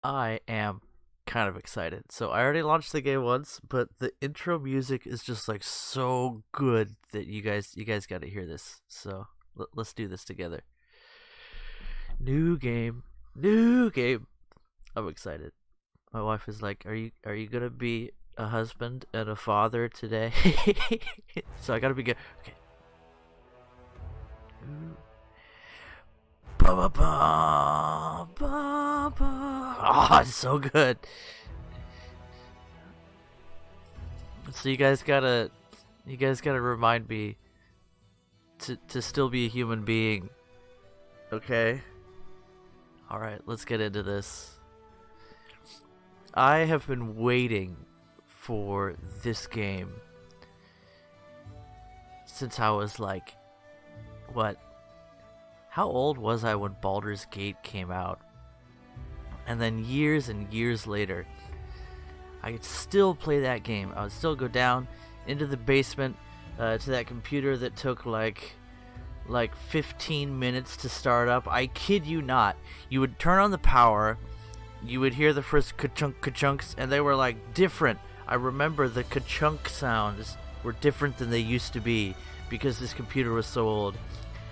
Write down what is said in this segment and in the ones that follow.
I am kind of excited. So I already launched the game once, but the intro music is just like so good that you guys got to hear this. So let's do this together. New game, new game. I'm excited. My wife is like, "Are you gonna be a husband and a father today?" So I gotta be good. Okay. Ba ba ba ba ba. Oh, it's so good. So you guys gotta remind me to still be a human being. Okay. All right, let's get into this. I have been waiting for this game since I was like, what? How old was I when Baldur's Gate came out? And then years and years later, I could still play that game. I would still go down into the basement to that computer that took like 15 minutes to start up. I kid you not. You would turn on the power, you would hear the first ka-chunk ka-chunks, and they were like different. I remember the ka-chunk sounds were different than they used to be because this computer was so old.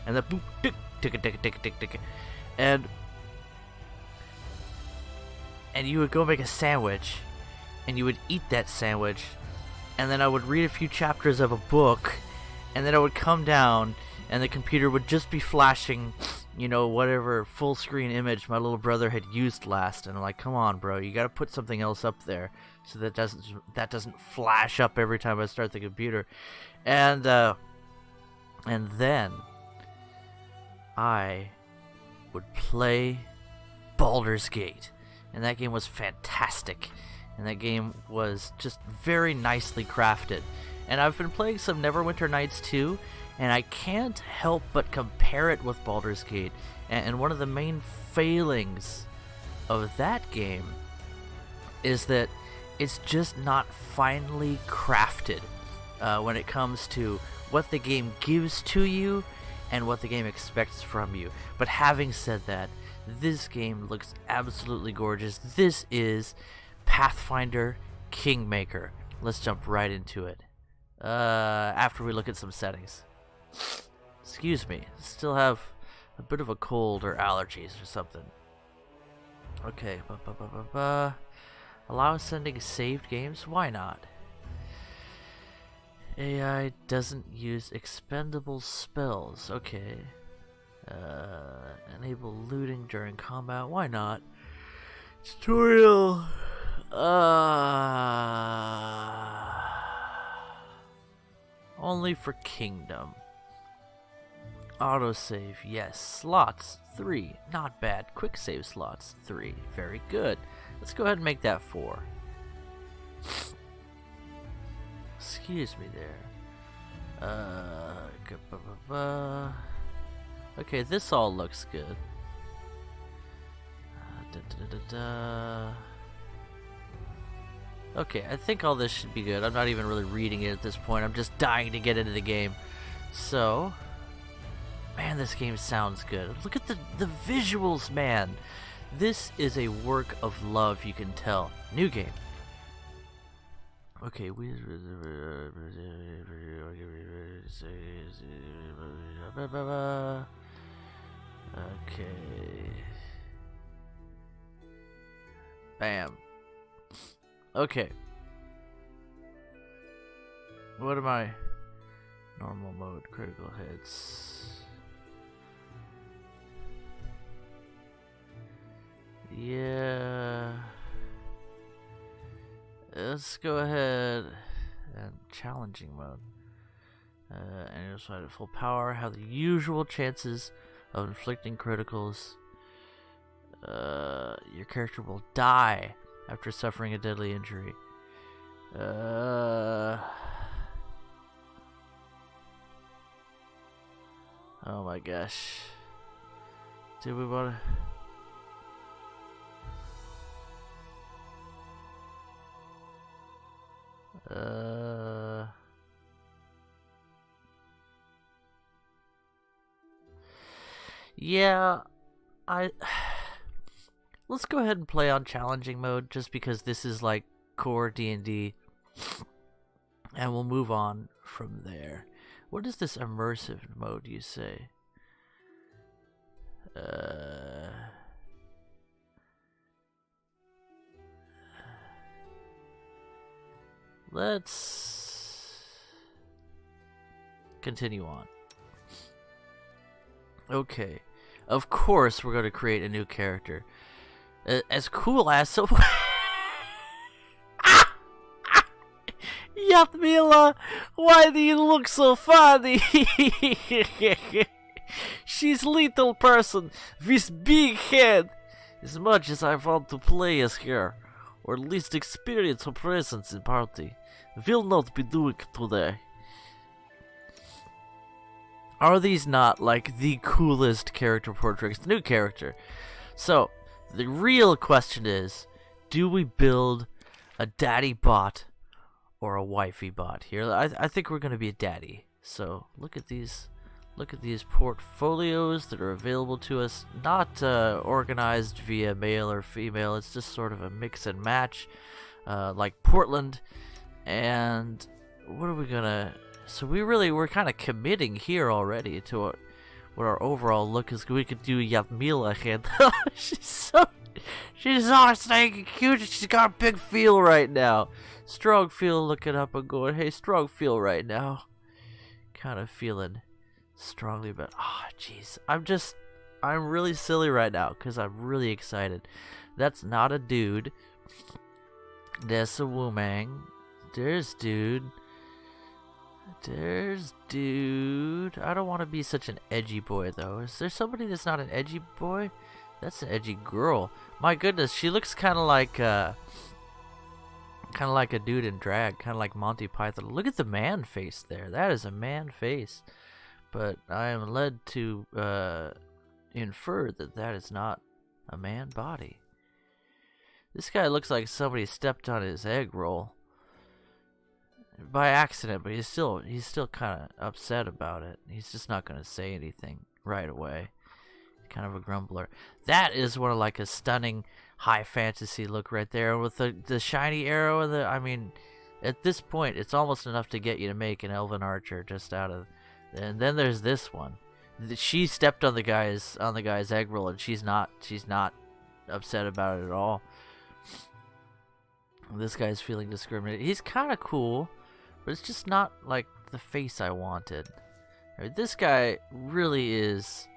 And the boop tick tick tick tick tick tick, and you would go make a sandwich, and you would eat that sandwich, and then I would read a few chapters of a book, and then I would come down, and the computer would just be flashing, whatever full screen image my little brother had used last, and I'm like, come on, bro, you gotta put something else up there, so that doesn't flash up every time I start the computer, and then I would play Baldur's Gate, and that game was fantastic, and that game was just very nicely crafted. And I've been playing some Neverwinter Nights too, and I can't help but compare it with Baldur's Gate. And one of the main failings of that game is that it's just not finely crafted when it comes to what the game gives to you and what the game expects from you. But having said that, this game looks absolutely gorgeous. This is Pathfinder Kingmaker. Let's jump right into it. After we look at some settings. Excuse me, still have a bit of a cold or allergies or something. Okay, allow sending saved games? Why not? AI doesn't use expendable spells. Okay. Enable looting during combat. Why not? Tutorial. Only for Kingdom. Autosave, yes. Slots, 3. Not bad. Quick save slots, 3. Very good. Let's go ahead and make that 4. Excuse me there. Okay, this all looks good. Okay, I think all this should be good. I'm not even really reading it at this point. I'm just dying to get into the game. So, man, this game sounds good. Look at the visuals, man. This is a work of love, you can tell. New game. Okay, okay. Bam. Okay. What am I? Normal mode, critical hits. Yeah. Let's go ahead and challenging mode. And you'll slide at full power. Have the usual chances of inflicting criticals. Your character will die after suffering a deadly injury. Oh my gosh. Do we want to? Yeah, I let's go ahead and play on challenging mode, just because this is like core D&D, and we'll move on from there. What is this immersive mode you say? Let's continue on. Okay, of course we're going to create a new character. As cool as so. Yatmila, why do you look so funny? She's little person with big head. As much as I want to play as her, or at least experience her presence in party, will not be doing today. Are these not like the coolest character portraits? New character. So the real question is, do we build a daddy bot or a wifey bot here? I think we're gonna be a daddy. So look at these portfolios that are available to us, not organized via male or female. It's just sort of a mix and match, like Portland. And what are we gonna? So we're kind of committing here already to what our overall look is. We could do Yatmila again. she's so stinking cute. She's got a big feel right now. Strong feel, looking up and going, hey, strong feel right now. Kind of feeling strongly about, jeez. I'm really silly right now because I'm really excited. That's not a dude. That's a woman. There's dude. I don't want to be such an edgy boy though. Is there somebody that's not an edgy boy? That's an edgy girl. My goodness, she looks kind of like a dude in drag, kind of like Monty Python. Look at the man face there. That is a man face. But I am led to infer that is not a man body. This guy looks like somebody stepped on his egg roll by accident, but he's still kind of upset about it. He's just not going to say anything right away. Kind of a grumbler. That is one of like a stunning high fantasy look right there with the shiny arrow and I mean, at this point it's almost enough to get you to make an elven archer just out of. And then there's this one. She stepped on the guy's egg roll and she's not upset about it at all. This guy's feeling discriminated. He's kind of cool, but it's just not like the face I wanted. I mean, this guy really is.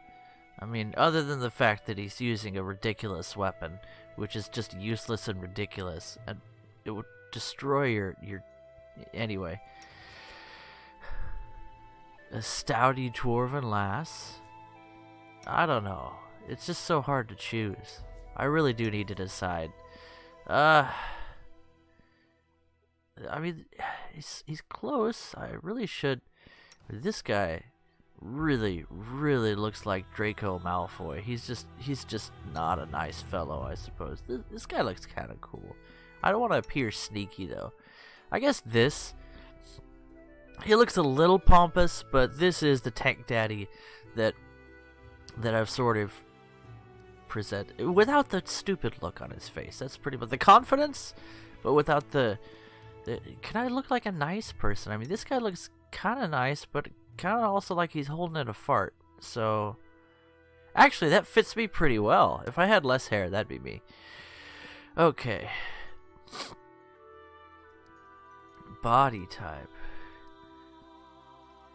I mean, other than the fact that he's using a ridiculous weapon, which is just useless and ridiculous, and it would destroy your anyway. A stouty dwarven lass. I don't know. It's just so hard to choose. I really do need to decide. I mean, he's close. I really should. This guy really looks like Draco Malfoy. He's just not a nice fellow, I suppose. This guy looks kind of cool. I don't want to appear sneaky though. I guess he looks a little pompous, but this is the tank daddy that I've sort of present without the stupid look on his face. That's pretty much the confidence, but without the can I look like a nice person? I mean, this guy looks kind of nice, but kind of also like he's holding in a fart. So actually that fits me pretty well. If I had less hair, that'd be me. Okay. Body type.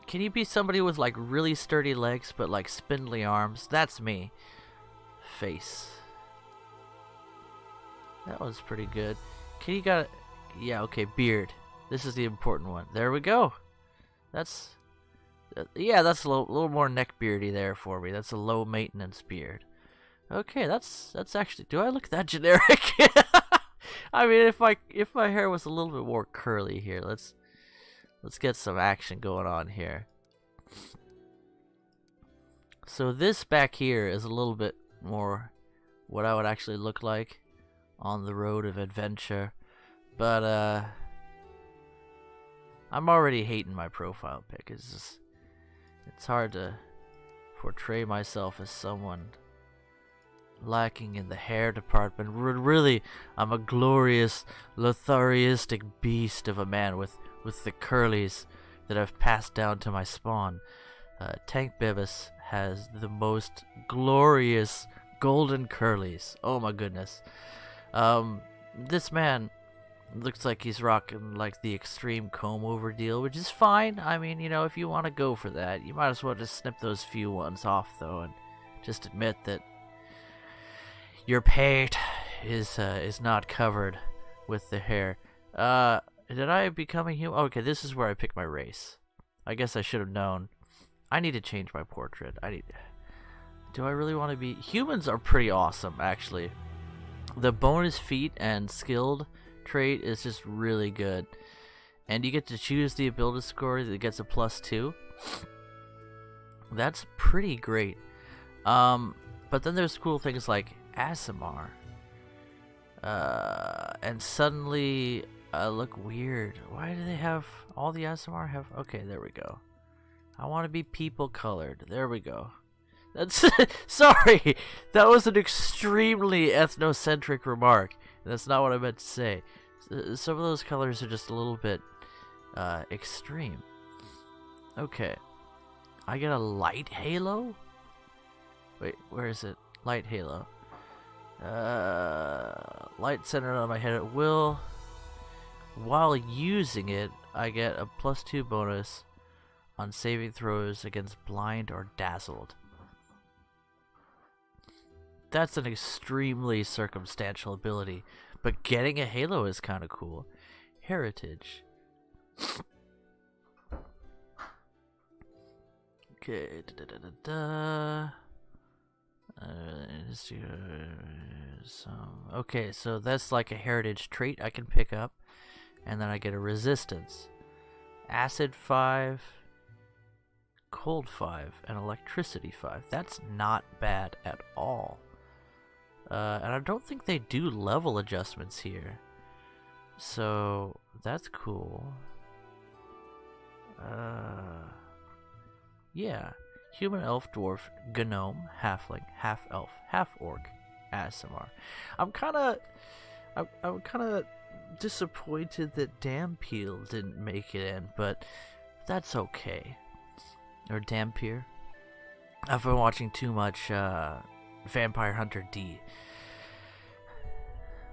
Can you be somebody with like really sturdy legs but like spindly arms? That's me. Face. That was pretty good. Can you got yeah, okay, beard. This is the important one. There we go. That's yeah, that's a little more neck beardy there for me. That's a low maintenance beard. Okay, that's actually. Do I look that generic? I mean, if my hair was a little bit more curly here, let's get some action going on here. So this back here is a little bit more what I would actually look like on the road of adventure, but I'm already hating my profile pic. It's hard to portray myself as someone lacking in the hair department. Really, I'm a glorious, letharistic beast of a man with the curlies that I've passed down to my spawn. Tank Beavis has the most glorious golden curlies. Oh my goodness. This man looks like he's rocking like the extreme comb over deal, which is fine. I mean, you know, if you want to go for that, you might as well just snip those few ones off though, and just admit that your pate is not covered with the hair. Did I become a human? Okay, this is where I pick my race. I guess I should have known. I need to change my portrait. Do I really want to be... Humans are pretty awesome, actually. The bonus feat and skilled trait is just really good. And you get to choose the ability score that gets a +2. That's pretty great. But then there's cool things like ASMR. And suddenly look weird. Why do they have... All the ASMR have... Okay, there we go. I want to be people colored. There we go. That's sorry. That was an extremely ethnocentric remark. That's not what I meant to say. Some of those colors are just a little bit extreme. Okay. I get a light halo? Wait, where is it? Light halo. Light centered on my head at will. While using it, I get a +2 bonus on saving throws against blind or dazzled. That's an extremely circumstantial ability, but getting a halo is kind of cool. Heritage. Okay. Okay, so that's like a heritage trait I can pick up, and then I get a resistance. Acid 5. Cold 5 and electricity 5. That's not bad at all. And I don't think they do level adjustments here. So that's cool. Yeah. Human, elf, dwarf, gnome, halfling, half elf, half orc, ASMR. I'm kinda disappointed that Dampeel didn't make it in, but that's okay. Or Dampier. I've been watching too much Vampire Hunter D.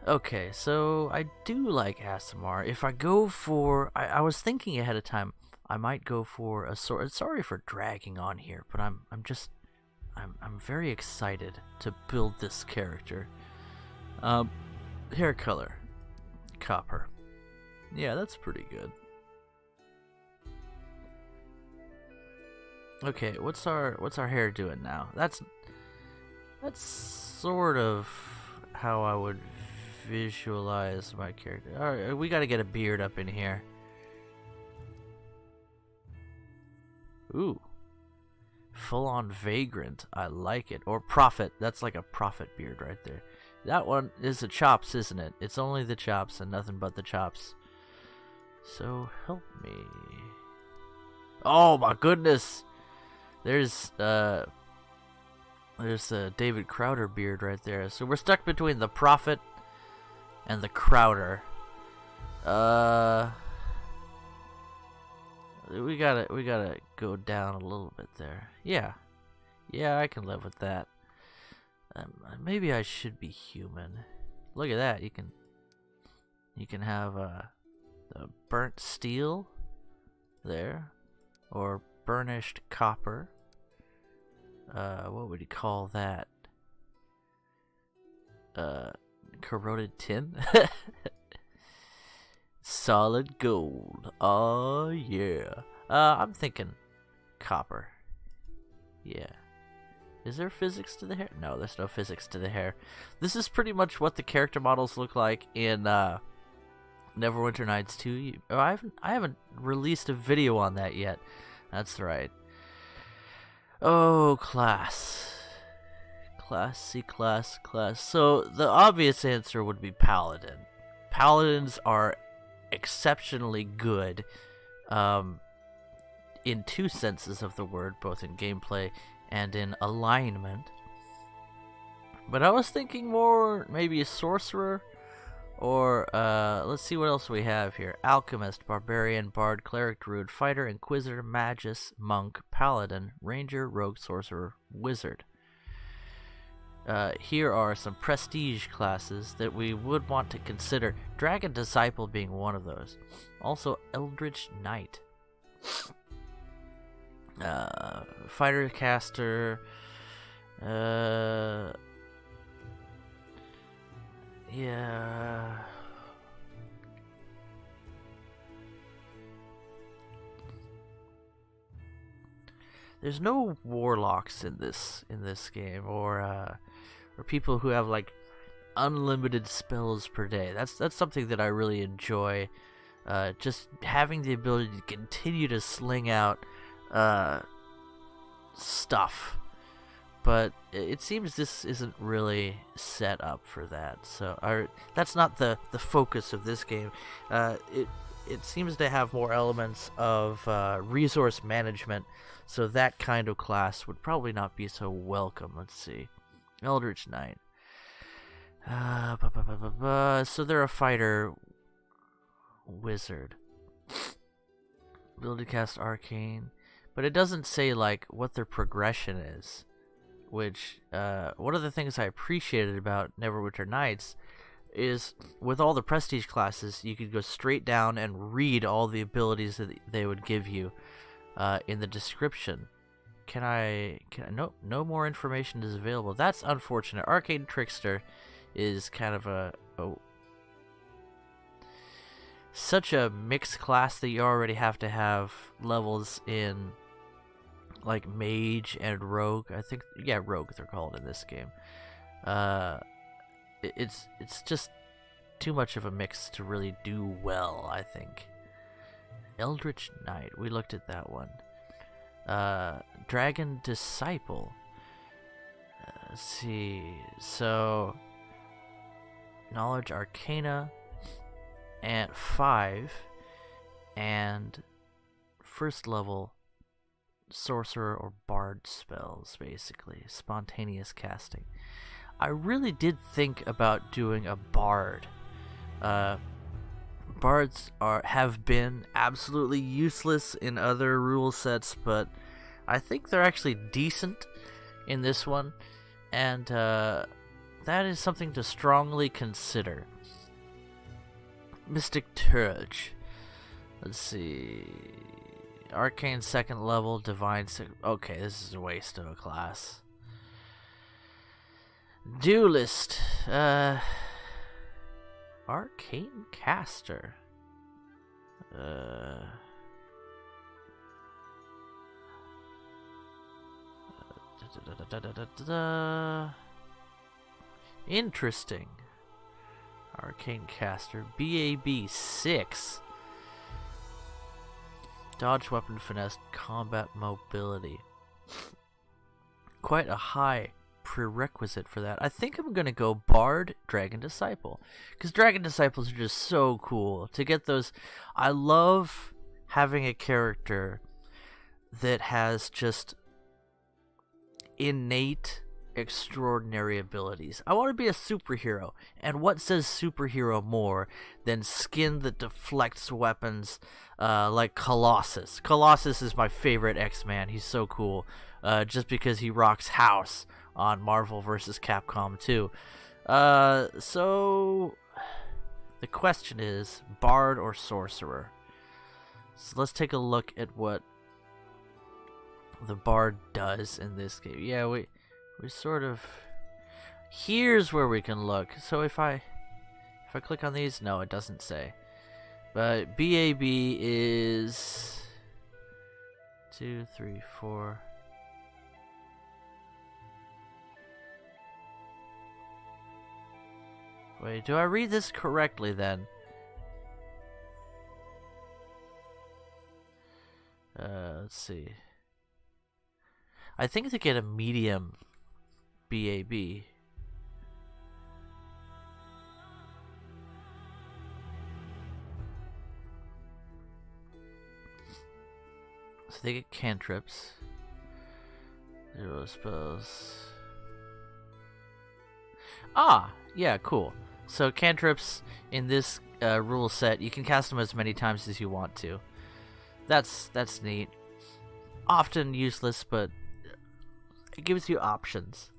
Okay, so I do like ASMR. If I go for... I was thinking ahead of time, I might go for a sword. Sorry for dragging on here, but I'm very excited to build this character. Hair color. Copper. Yeah, that's pretty good. Okay, what's our hair doing now? That's sort of how I would visualize my character. All right, we got to get a beard up in here. Ooh. Full-on vagrant. I like it. Or prophet. That's like a prophet beard right there. That one is the chops, isn't it? It's only the chops and nothing but the chops. So help me. Oh my goodness. There's a David Crowder beard right there. So we're stuck between the prophet and the Crowder. We gotta go down a little bit there. Yeah, I can live with that. Maybe I should be human. Look at that. You can have the burnt steel there, or burnished copper. What would you call that? Corroded tin. Solid gold. Oh yeah. I'm thinking copper. Yeah. Is there physics to the hair? No, there's no physics to the hair. This is pretty much what the character models look like in Neverwinter Nights 2. I haven't released a video on that yet. That's right. Oh, class. Classy class. So the obvious answer would be Paladin. Paladins are exceptionally good in two senses of the word, both in gameplay and in alignment. But I was thinking more maybe a sorcerer, or let's see what else we have here. Alchemist, barbarian, bard, cleric, druid, fighter, inquisitor, magus, monk, paladin, ranger, rogue, sorcerer, wizard. Here are some prestige classes that we would want to consider. Dragon Disciple being one of those. Also, Eldritch Knight. Fighter Caster. Yeah. There's no warlocks in this game, or people who have like unlimited spells per day. That's something that I really enjoy. Just having the ability to continue to sling out stuff. But it seems this isn't really set up for that. So that's not the focus of this game. It seems to have more elements of resource management. So that kind of class would probably not be so welcome. Let's see. Eldritch Knight. So they're a fighter wizard. Ability to cast arcane. But it doesn't say like what their progression is. Which, one of the things I appreciated about Neverwinter Nights is with all the prestige classes, you could go straight down and read all the abilities that they would give you in the description. No more information is available. That's unfortunate. Arcane Trickster is kind of such a mixed class that you already have to have levels in like mage and rogue. I think, yeah, rogue they're called in this game. It's just too much of a mix to really do well, I think. Eldritch Knight, we looked at that one. Dragon Disciple. Let's see. So Knowledge Arcana and 5 and first level sorcerer or bard spells, basically spontaneous casting. I really did think about doing a bard. Bards have been absolutely useless in other rule sets, but I think they're actually decent in this one, and that is something to strongly consider. Mystic Turge. Let's see. Arcane second level, Divine okay, this is a waste of a class. Duelist. Arcane Caster. Interesting. Arcane Caster. BAB 6. Dodge, weapon, finesse, combat, mobility. Quite a high prerequisite for that. I think I'm going to go Bard, Dragon Disciple. Because Dragon Disciples are just so cool. To get those... I love having a character that has just innate, extraordinary abilities. I want to be a superhero. And what says superhero more than skin that deflects weapons like Colossus? Colossus is my favorite X-Man. He's so cool. Just because he rocks house on Marvel vs. Capcom 2. So the question is, Bard or Sorcerer? So let's take a look at what the Bard does in this game. Yeah, we sort of... Here's where we can look. So if I click on these, no, it doesn't say. But BAB is 2, 3, 4. Wait, do I read this correctly then? Let's see. I think they get a medium BAB. So they get cantrips. 0 spells. Ah, yeah, cool. So cantrips in this rule set, you can cast them as many times as you want to. That's neat. Often useless, but it gives you options.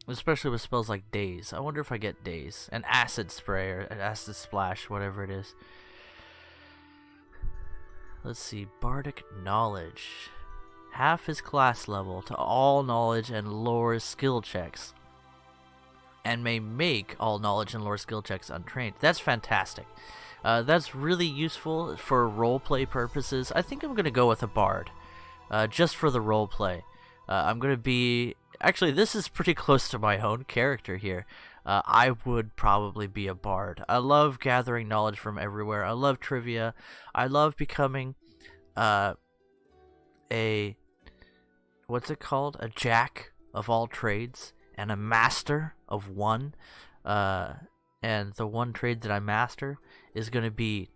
Especially with spells like Daze. I wonder if I get Daze. An Acid Spray or an Acid Splash, whatever it is. Let's see. Bardic Knowledge. Half his class level to all knowledge and lore skill checks. And may make all knowledge and lore skill checks untrained. That's fantastic. That's really useful for roleplay purposes. I think I'm going to go with a bard. Just for the roleplay. I'm going to be... Actually, this is pretty close to my own character here. I would probably be a bard. I love gathering knowledge from everywhere. I love trivia. I love becoming what's it called? A jack of all trades and a master of one. And the one trade that I master is going to be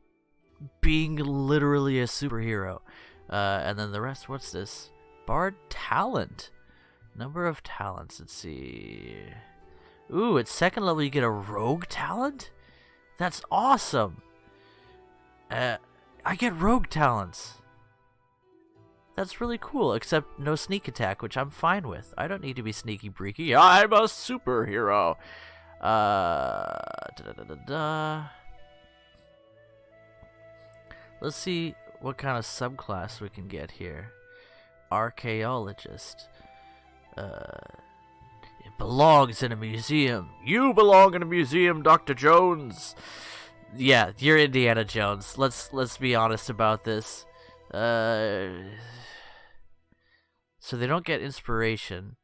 being literally a superhero. And then the rest, what's this? Bard talent. Number of talents, let's see. Ooh, at second level you get a rogue talent? That's awesome. I get rogue talents. That's really cool, except no sneak attack, which I'm fine with. I don't need to be sneaky breaky. I'm a superhero. Let's see what kind of subclass we can get here. Archaeologist. It belongs in a museum. You belong in a museum, Dr. Jones. Yeah, you're Indiana Jones. Let's be honest about this. So they don't get inspiration.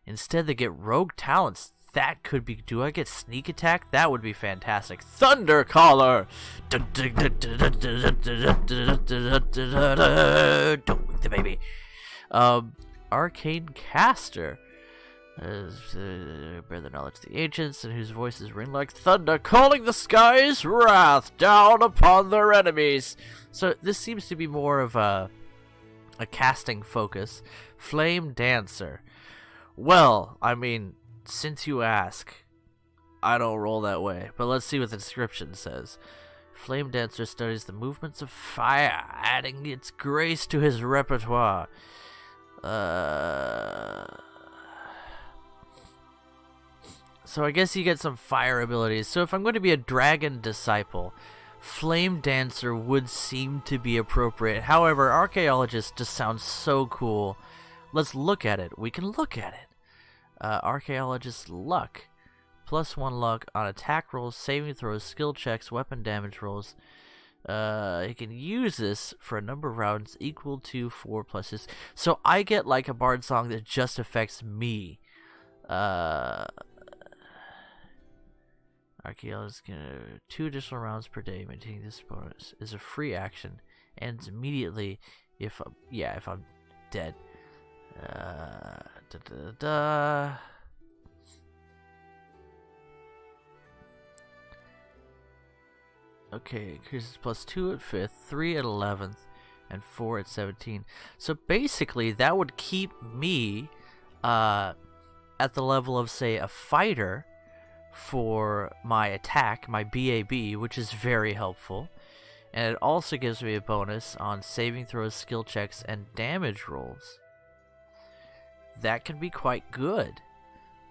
Instead, they get rogue talents. That could be... Do I get sneak attack? That would be fantastic. Thunder Caller! Don't wake the baby. Arcane Caster. Bear the knowledge of the ancients, and whose voices ring like thunder, calling the sky's wrath down upon their enemies. So this seems to be more of a casting focus. Flame Dancer. Well, I mean, since you ask, I don't roll that way. But let's see what the description says. Flame Dancer studies the movements of fire, adding its grace to his repertoire. So I guess you get some fire abilities. So if I'm going to be a dragon disciple, Flame Dancer would seem to be appropriate. However, Archaeologist just sounds so cool. Let's look at it. We can look at it. Archaeologist luck. +1 luck on attack rolls, saving throws, skill checks, weapon damage rolls. He can use this for a number of rounds equal to 4 pluses. So I get like a bard song that just affects me. Archaeologist can 2 additional rounds per day. Maintaining this bonus is a free action. Ends immediately if I'm dead. Okay, increases +2 at 5th, 3 at 11th, and 4 at 17. So basically, that would keep me at the level of, say, a fighter for my attack, my BAB, which is very helpful. And it also gives me a bonus on saving throws, skill checks, and damage rolls. That can be quite good.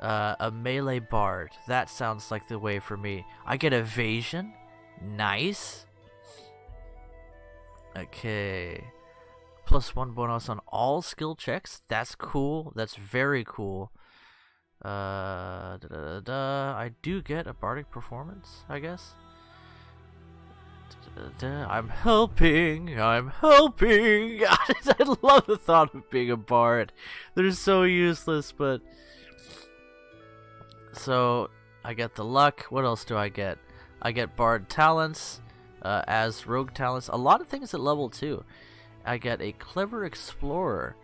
A melee bard. That sounds like the way for me. I get evasion. Nice. Okay. +1 bonus on all skill checks. That's cool. That's very cool. I do get a bardic performance, I guess. I'm helping. I love the thought of being a bard. They're so useless, but... So, I get the luck. What else do I get? I get bard talents as rogue talents. A lot of things at level 2. I get a clever explorer.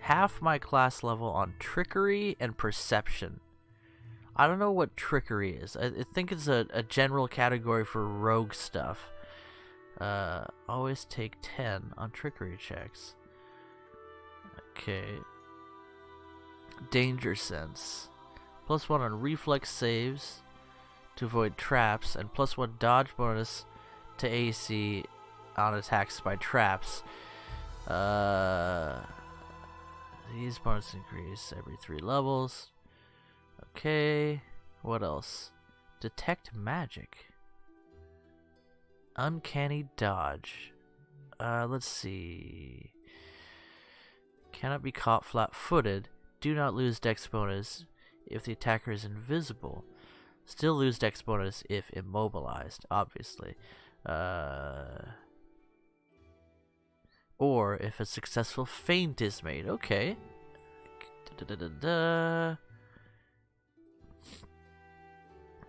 Half my class level on trickery and perception. I don't know what trickery is. I think it's a general category for rogue stuff. Always take 10 on trickery checks. Okay. Danger sense. +1 on reflex saves to avoid traps, and +1 dodge bonus to AC on attacks by traps. These bonuses increase every 3 levels. Okay, what else? Detect magic. Uncanny dodge. Let's see. Cannot be caught flat-footed. Do not lose dex bonus if the attacker is invisible. Still lose dex bonus if immobilized, obviously. Or if a successful feint is made. Okay.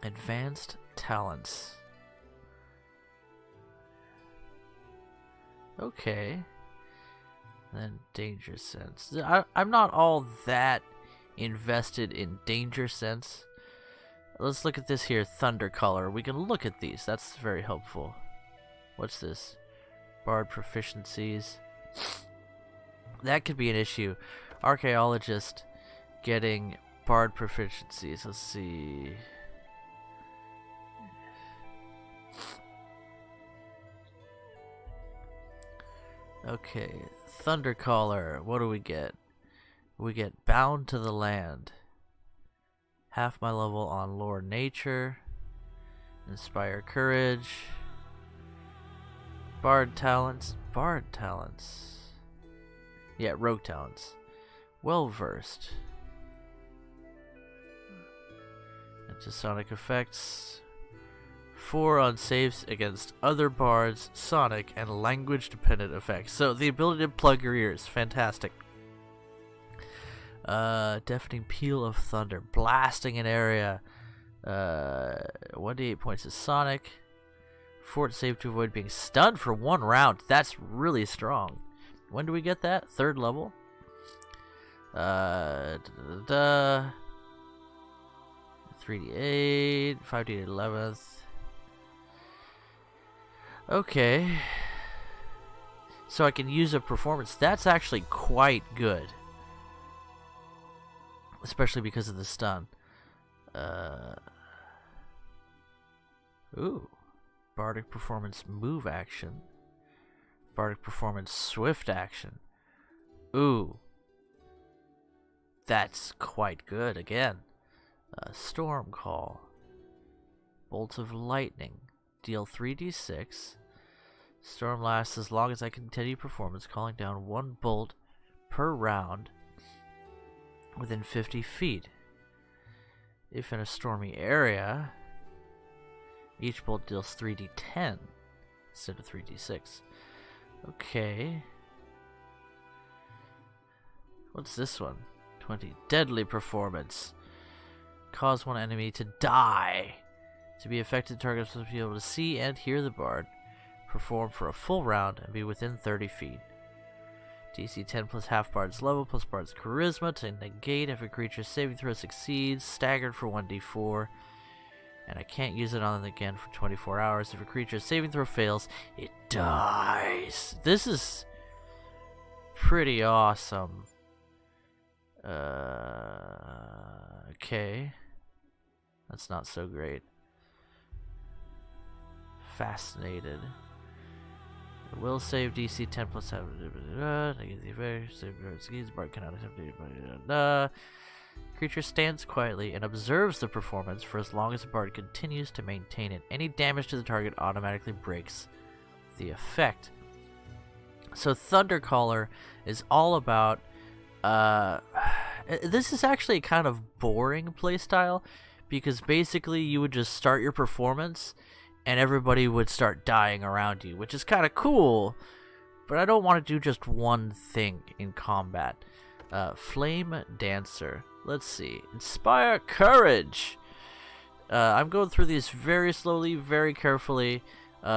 Advanced talents. Okay. Then danger sense. I'm not all that invested in danger sense. Let's look at this here, thunder color. We can look at these. That's very helpful. What's this? Bard proficiencies. That could be an issue. Archaeologist getting bard proficiencies. Let's see. Okay, Thundercaller. What do we get? We get Bound to the Land. Half my level on Lore Nature. Inspire Courage. Bard Talents. Bard Talents. Yeah, Rogue Talents. Well versed. Into Sonic effects. 4 on saves against other bards, sonic, and language-dependent effects. So the ability to plug your ears, fantastic. Deafening peal of thunder, blasting an area. 1d8 points of sonic. Fort save to avoid being stunned for 1 round. That's really strong. When do we get that? 3rd level. 3d8, 5d8 11th. Okay. So I can use a performance. That's actually quite good. Especially because of the stun. Ooh. Bardic Performance move action. Bardic Performance swift action. Ooh. That's quite good again. Storm Call. Bolt of Lightning. Deal 3d6. Storm lasts as long as I continue performance, calling down 1 bolt per round within 50 feet. If in a stormy area, each bolt deals 3d10 instead of 3d6. Okay. What's this one? 20. Deadly Performance. Cause 1 enemy to die. To be affected, targets must be able to see and hear the bard. Perform for a full round and be within 30 feet. DC 10 plus half bard's level plus bard's charisma to negate if a creature's saving throw succeeds. Staggered for 1d4. And I can't use it on it again for 24 hours. If a creature's saving throw fails, it dies. This is pretty awesome. Okay. That's not so great. Fascinated. Will save DC 10 plus 7. Bard cannot attempt. Creature stands quietly and observes the performance for as long as the bard continues to maintain it. Any damage to the target automatically breaks the effect. So Thundercaller is all about. This is actually a kind of boring playstyle because basically you would just start your performance and everybody would start dying around you, which is kind of cool, but I don't want to do just one thing in combat. Flame Dancer. Let's see. Inspire Courage. I'm going through these very slowly, very carefully,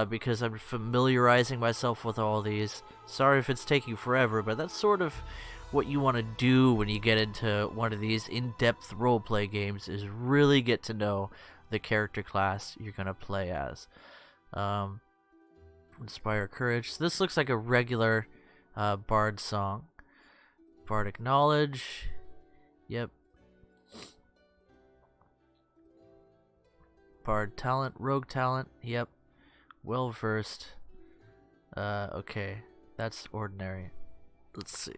because I'm familiarizing myself with all these. Sorry if it's taking forever, but that's sort of what you want to do when you get into one of these in-depth roleplay games, is really get to know the character class you're going to play as. Inspire Courage. So this looks like a regular bard song. Bardic Knowledge. Yep. Bard talent, rogue talent. Yep. Well versed. Okay. That's ordinary. Let's see.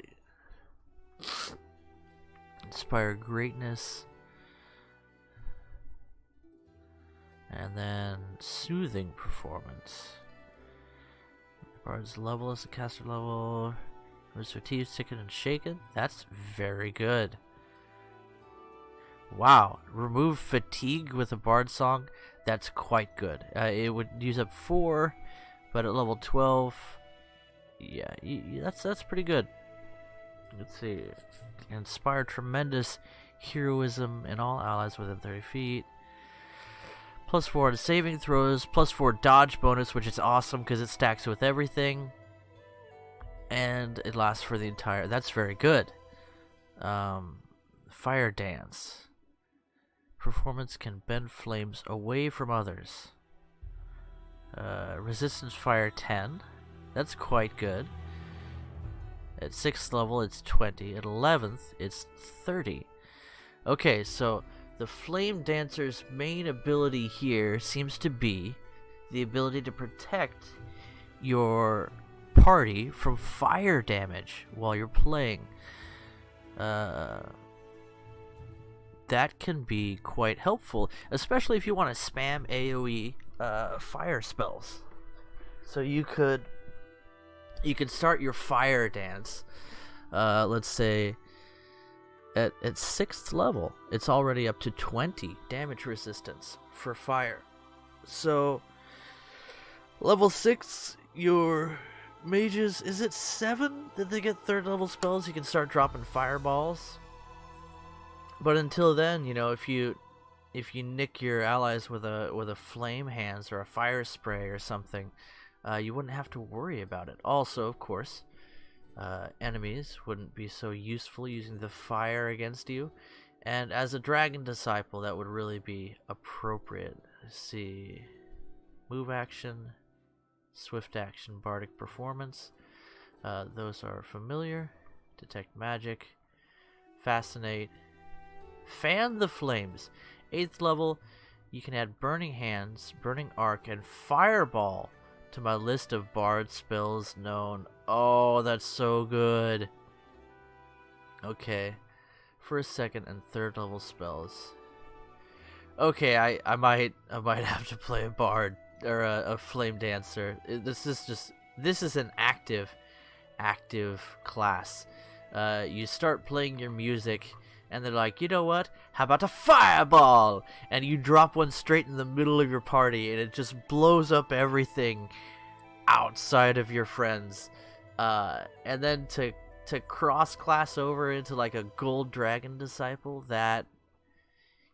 Inspire greatness. And then soothing performance. Bard's level is a caster level. Was fatigued, sickened, and shaken. That's very good. Wow. Remove fatigue with a bard song. That's quite good. It would use up 4, but at level 12, yeah, that's pretty good. Let's see. Inspire tremendous heroism in all allies within 30 feet. +4 to saving throws. +4 dodge bonus, which is awesome because it stacks with everything. And it lasts for the entire... That's very good. Fire Dance. Performance can bend flames away from others. Resistance Fire 10. That's quite good. At 6th level, it's 20. At 11th, it's 30. Okay, so the Flame Dancer's main ability here seems to be the ability to protect your party from fire damage while you're playing. That can be quite helpful, especially if you want to spam AoE fire spells. So you could start your fire dance, let's say at 6th level. It's already up to 20 damage resistance for fire. So level 6, your mages, is it 7 that they get 3rd level spells? You can start dropping fireballs. But until then, you know, if you nick your allies with a flame hands or a fire spray or something, you wouldn't have to worry about it. Also, of course, enemies wouldn't be so useful using the fire against you. And as a dragon disciple, that would really be appropriate. Let's see. Move action, swift action, bardic performance. Those are familiar. Detect magic. Fascinate. Fan the flames. 8th level, you can add Burning Hands, Burning Arc, and Fireball to my list of bard spells known. Oh, that's so good. Okay. First, 2nd, and 3rd level spells. Okay, I might have to play a bard or a flame dancer. This is an active class. You start playing your music, and they're like, you know what? How about a fireball? And you drop one straight in the middle of your party, and it just blows up everything outside of your friends. And then to cross class over into like a gold dragon disciple, that,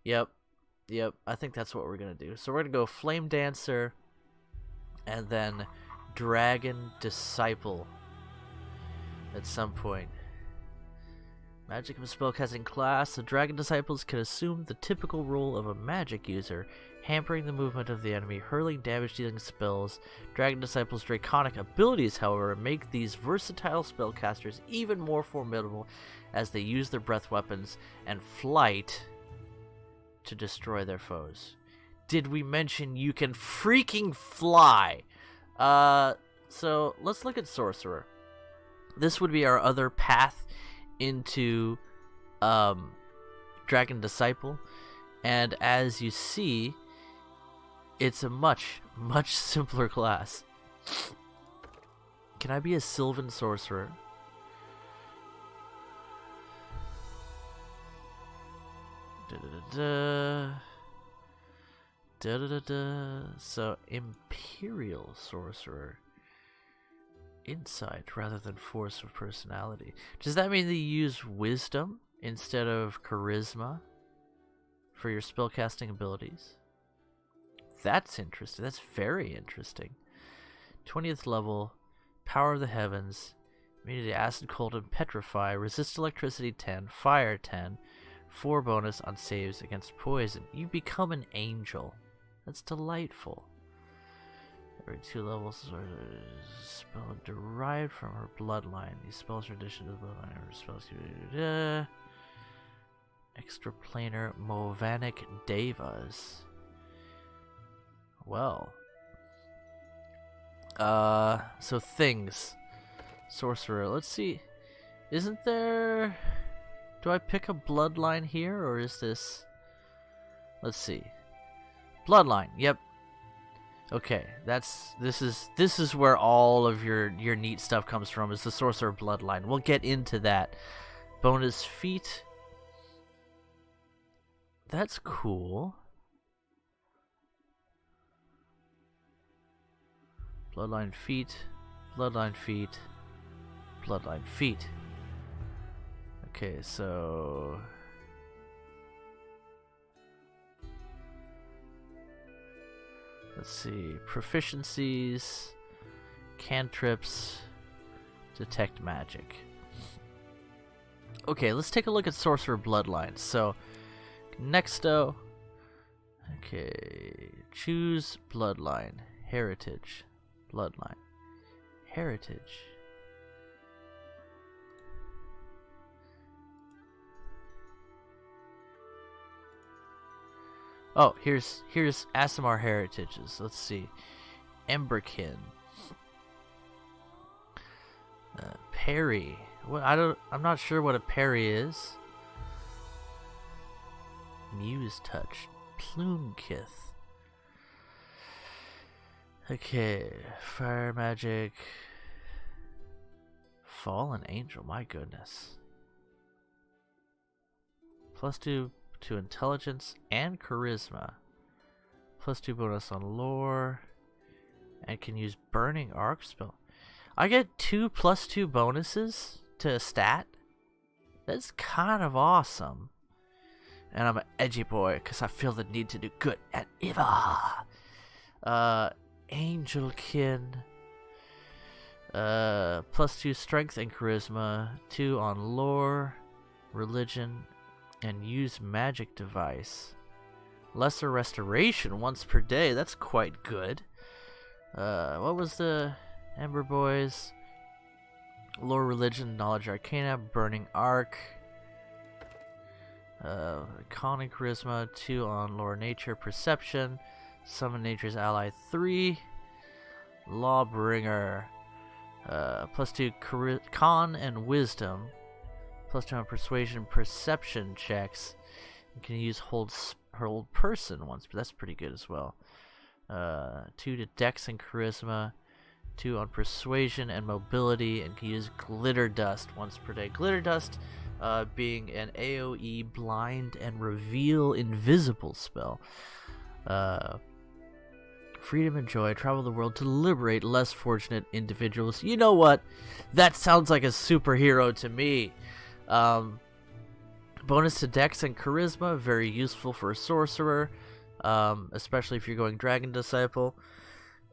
yep, I think that's what we're gonna do. So we're gonna go flame dancer, and then dragon disciple at some point. Magic of a spellcasting class. The dragon disciples can assume the typical role of a magic user, hampering the movement of the enemy, hurling damage-dealing spells. Dragon disciples' draconic abilities, however, make these versatile spellcasters even more formidable as they use their breath weapons and flight to destroy their foes. Did we mention you can freaking fly? So let's look at sorcerer. This would be our other path into dragon disciple, and as you see, it's a much simpler class. Can I be a Sylvan sorcerer? So imperial sorcerer. Insight rather than force of personality. Does that mean that you use wisdom instead of charisma for your spellcasting abilities? That's interesting. That's very interesting. 20th level, Power of the Heavens, immunity to acid, cold, and petrify, resist electricity 10, fire 10, 4 bonus on saves against poison. You become an angel. That's delightful. Every 2 levels, spell derived from her bloodline. These spells are addition to the bloodline. Her spells extraplanar Movanic Devas. Well. So things. Sorcerer. Let's see. Isn't there... Do I pick a bloodline here, or is this... Let's see. Bloodline. Yep. Okay, this is where all of your neat stuff comes from, is the Sorcerer bloodline. We'll get into that. Bonus feat. That's cool. Bloodline feat, bloodline feat, bloodline feat. Okay, so let's see. Proficiencies, cantrips, detect magic. Okay, let's take a look at Sorcerer bloodlines. So, Nexto. Okay, choose bloodline. Heritage. Bloodline. Heritage. Oh, here's Aasimar heritages. Let's see. Emberkin. Parry. What I'm not sure what a parry is. Muse touch. Plumekith. Okay, fire magic. Fallen angel, my goodness. +2 to intelligence and charisma. +2 bonus on lore. And can use burning arc spell. I get 2 +2 bonuses to a stat. That's kind of awesome. And I'm an edgy boy because I feel the need to do good at evil. Angelkin. +2 strength and charisma. 2 on lore, religion, and use magic device. Lesser restoration once per day. That's quite good. What was the Ember Boys? Lore, religion, knowledge, arcana, burning arc. Con and charisma. 2 on lore, nature, perception. Summon nature's ally 3. Lawbringer. +2 con and wisdom. +2 on persuasion, perception checks. You can use hold person once, but that's pretty good as well. 2 to dex and charisma. 2 on persuasion and mobility, and can use glitter dust once per day. Glitter dust being an AoE blind and reveal invisible spell. Freedom and joy. Travel the world to liberate less fortunate individuals. You know what? That sounds like a superhero to me. Bonus to dex and charisma. Very useful for a sorcerer. Especially if you're going Dragon Disciple.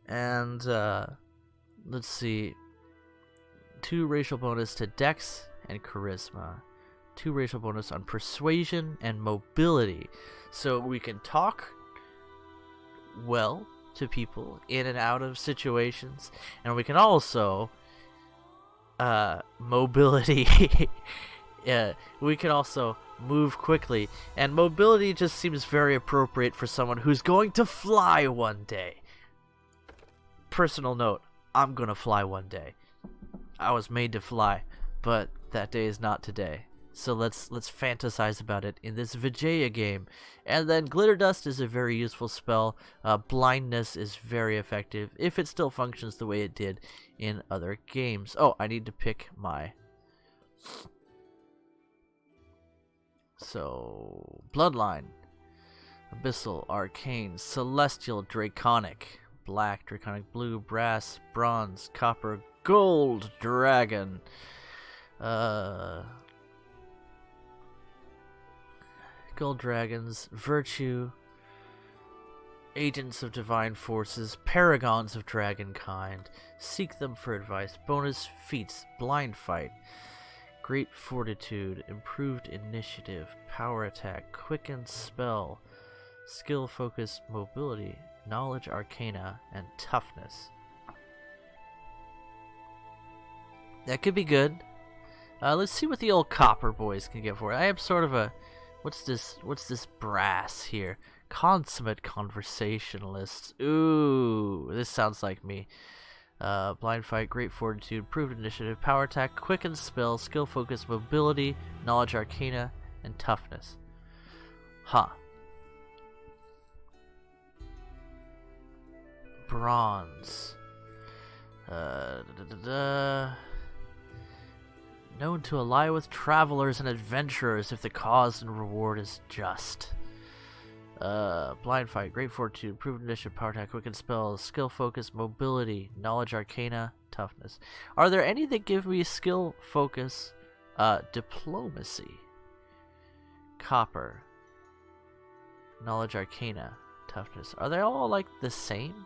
And let's see. 2 racial bonus to dex and charisma. 2 racial bonus on persuasion and mobility. So we can talk well to people in and out of situations, and we can also mobility. Yeah, we can also move quickly, and mobility just seems very appropriate for someone who's going to fly one day. Personal note, I'm gonna fly one day. I was made to fly, but that day is not today. So let's fantasize about it in this Vijaya game. And then Glitter Dust is a very useful spell. Blindness is very effective if it still functions the way it did in other games. Oh, I need to pick my... So, Bloodline. Abyssal, Arcane, Celestial, Draconic. Black, Draconic, Blue, Brass, Bronze, Copper, Gold, Dragon. Gold Dragons, Virtue, Agents of Divine Forces, Paragons of Dragonkind. Seek them for advice. Bonus feats, Blind Fight, Great Fortitude, Improved Initiative, Power Attack, Quicken Spell, Skill Focus, Mobility, Knowledge Arcana, and Toughness. That could be good. Let's see what the old Copper Boys can get for it. I am sort of a... What's this brass here? Consummate conversationalists. Ooh, this sounds like me. Blind fight, great fortitude, improved initiative, power attack, quicken spell, skill focus, mobility, knowledge arcana, and toughness. Huh. Bronze. Known to ally with travelers and adventurers if the cause and reward is just. Blind fight, great fortitude, improved initiative, power attack, quicken spells, skill focus, mobility, knowledge arcana, toughness. Are there any that give me skill focus, diplomacy, copper, knowledge arcana, toughness? Are they all like the same?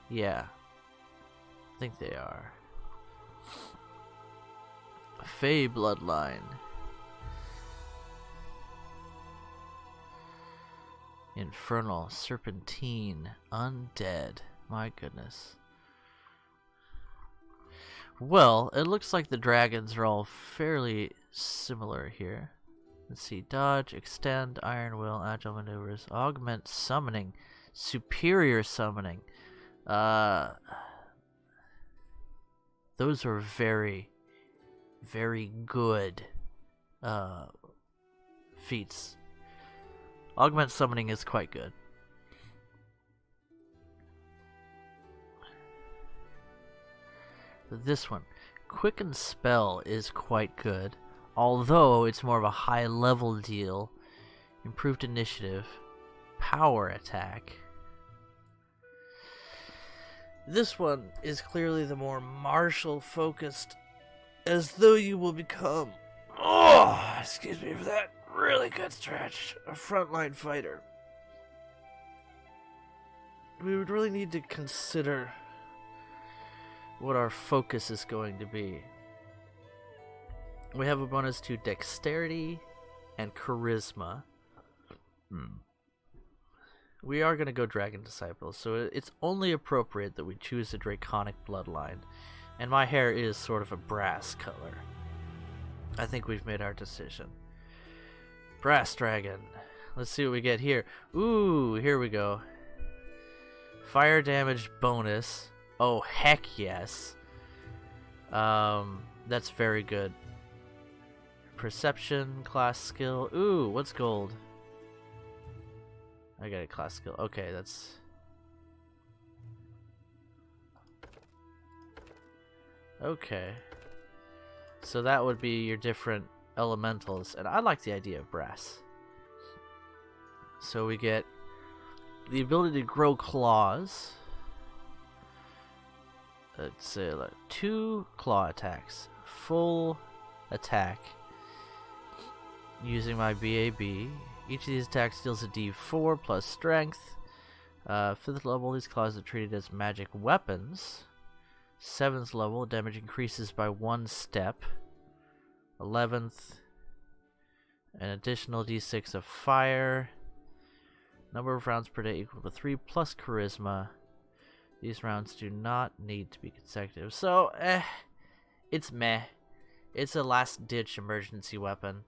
Yeah, I think they are. Fey bloodline. Infernal, serpentine, undead. My goodness. Well, it looks like the dragons are all fairly similar here. Let's see. Dodge, extend, iron will, agile maneuvers, augment summoning, superior summoning. Those are very, very good feats. Augment summoning is quite good. This one, quicken spell, is quite good, although it's more of a high level deal. Improved initiative, power attack. This one is clearly the more martial focused, as though you will become, oh, excuse me for that really good stretch, a frontline fighter. We would really need to consider what our focus is going to be. We have a bonus to dexterity and charisma. We are going to go Dragon Disciple, so it's only appropriate that we choose a Draconic bloodline. And my hair is sort of a brass color. I think we've made our decision. Brass Dragon. Let's see what we get here. Ooh, here we go. Fire damage bonus. Oh, heck yes. That's very good. Perception, class skill. Ooh, what's gold? I got a class skill. Okay, that's... Okay. So that would be your different elementals, and I like the idea of brass. So we get the ability to grow claws. Let's say like 2 claw attacks, full attack using my BAB. Each of these attacks deals a D4 plus strength. 5th level, these claws are treated as magic weapons. 7th level, damage increases by 1 step. 11th, an additional D6 of fire. Number of rounds per day equal to 3 plus charisma. These rounds do not need to be consecutive. So, it's meh. It's a last-ditch emergency weapon.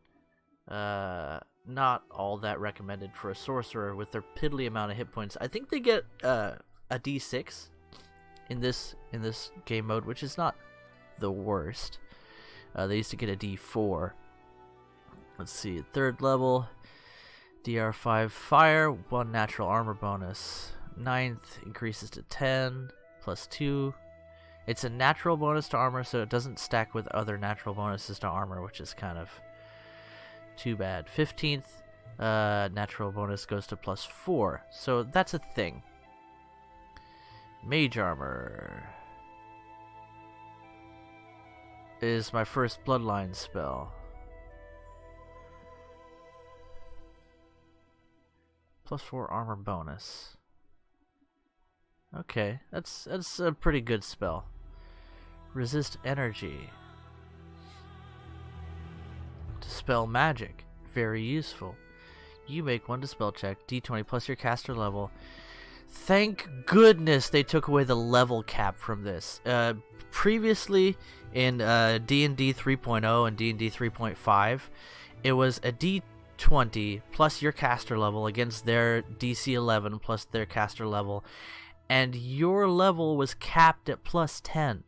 Not all that recommended for a sorcerer with their piddly amount of hit points. I think they get a D6 in this game mode, which is not the worst. They used to get a D4. Let's see, 3rd level, DR5 fire, 1 natural armor bonus. 9th increases to 10 plus 2. It's a natural bonus to armor, so it doesn't stack with other natural bonuses to armor, which is kind of too bad. 15th natural bonus goes to plus 4, so that's a thing. Mage armor is my first bloodline spell. Plus 4 armor bonus. Okay, that's a pretty good spell. Resist energy. Dispel magic. Very useful. You make 1 dispel check, D20 plus your caster level. Thank goodness they took away the level cap from this. Previously in D&D 3.0 and D&D 3.5, it was a 20 plus your caster level against their DC 11 plus their caster level, and your level was capped at plus 10.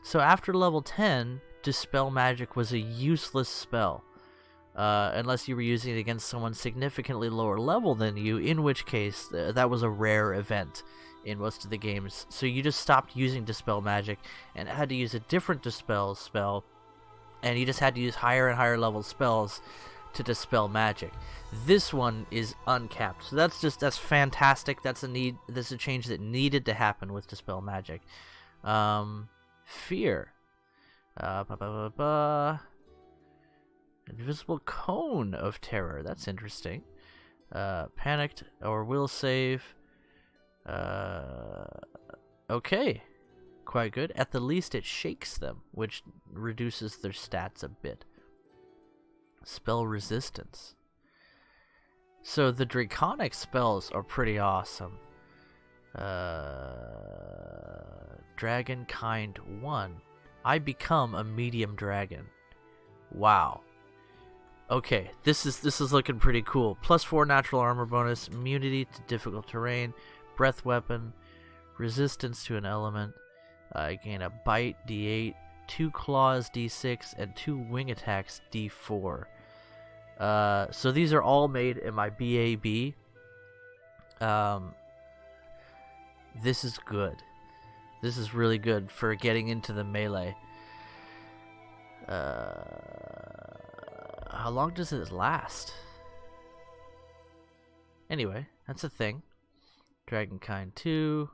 So after level 10, Dispel Magic was a useless spell. Unless you were using it against someone significantly lower level than you, in which case that was a rare event in most of the games. So you just stopped using Dispel Magic and had to use a different Dispel spell, and you just had to use higher and higher level spells to dispel magic. This one is uncapped, so that's fantastic. That's a change that needed to happen with Dispel Magic. Fear. Invisible Cone of Terror. That's interesting. Panicked or will save. Okay. Quite good. At the least, it shakes them, which reduces their stats a bit. Spell resistance. So the Draconic spells are pretty awesome. Dragon Kind 1. I become a medium dragon. Wow. Okay, this is looking pretty cool. +4 natural armor bonus, immunity to difficult terrain, breath weapon, resistance to an element. I gain a bite D8, 2 claws D6, and 2 wing attacks D4. So these are all made in my BAB. This is good. This is really good for getting into the melee. How long does it last? Anyway, that's a thing. Dragonkind 2.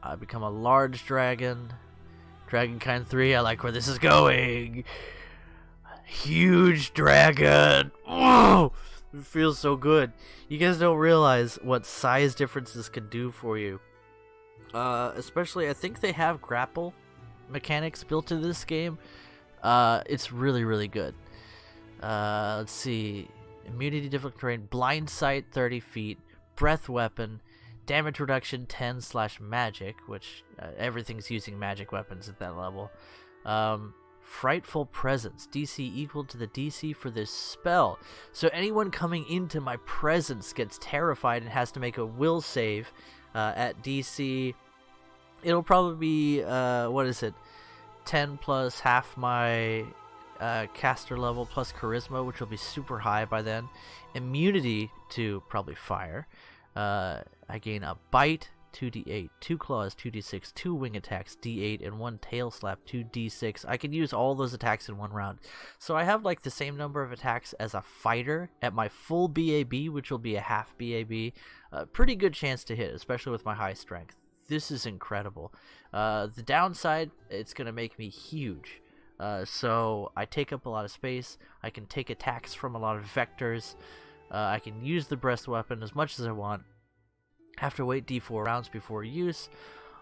I become a large dragon. Dragonkind 3, I like where this is going. Huge dragon. Oh, it feels so good. You guys don't realize what size differences can do for you. Especially, I think they have grapple mechanics built into this game. It's really, really good. Let's see. Immunity to difficult terrain, blind sight 30 feet, breath weapon, damage reduction 10/magic, which everything's using magic weapons at that level. Frightful presence, DC equal to the DC for this spell. So anyone coming into my presence gets terrified and has to make a will save at DC. It'll probably be, 10 plus half my caster level plus charisma, which will be super high by then. Immunity to probably fire. I gain a bite, 2d8, 2 claws, 2d6, 2 wing attacks, d8, and 1 tail slap, 2d6. I can use all those attacks in one round. So I have like the same number of attacks as a fighter at my full BAB, which will be a half BAB. Pretty good chance to hit, especially with my high strength. This is incredible. The downside, it's going to make me huge. So I take up a lot of space. I can take attacks from a lot of vectors. I can use the breath weapon as much as I want. Have to wait D4 rounds before use.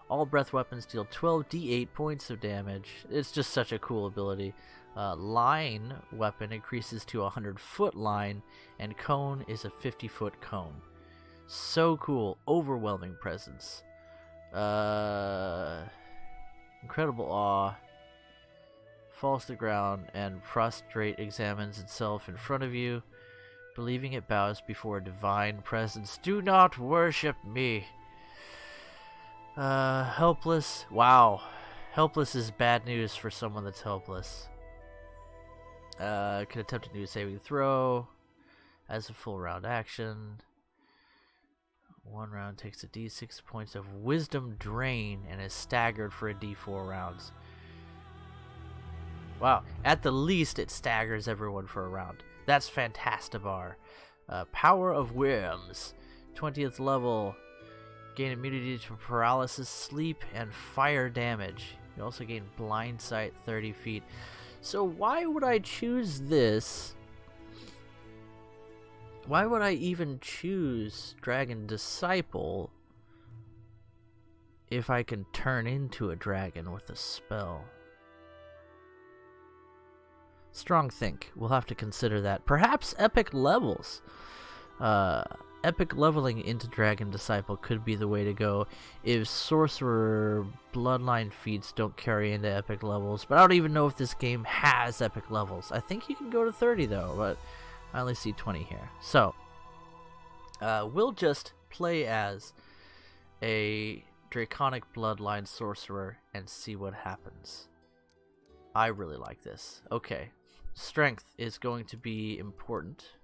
All breath weapons deal 12 D8 points of damage. It's just such a cool ability. Line weapon increases to a 100-foot line, and cone is a 50-foot cone. So cool. Overwhelming presence. Incredible awe. Falls to the ground and prostrate examines itself in front of you. Believing it bows before a divine presence. Do not worship me. Helpless. Wow. Helpless is bad news for someone that's helpless. Can attempt a new saving throw as a full round action. 1 round takes a d6 points of wisdom drain and is staggered for a d4 rounds. Wow. At the least, it staggers everyone for a round. That's Fantastibar. Power of Worms. 20th level. Gain immunity to paralysis, sleep, and fire damage. You also gain blind sight 30 feet. So why would I choose this? Why would I even choose Dragon Disciple if I can turn into a dragon with a spell? Strong think. We'll have to consider that. Perhaps epic levels. epic leveling into Dragon Disciple could be the way to go if Sorcerer Bloodline feats don't carry into epic levels. But I don't even know if this game has epic levels. I think you can go to 30 though, but I only see 20 here. So we'll just play as a Draconic Bloodline Sorcerer and see what happens. I really like this. Okay, strength is going to be important.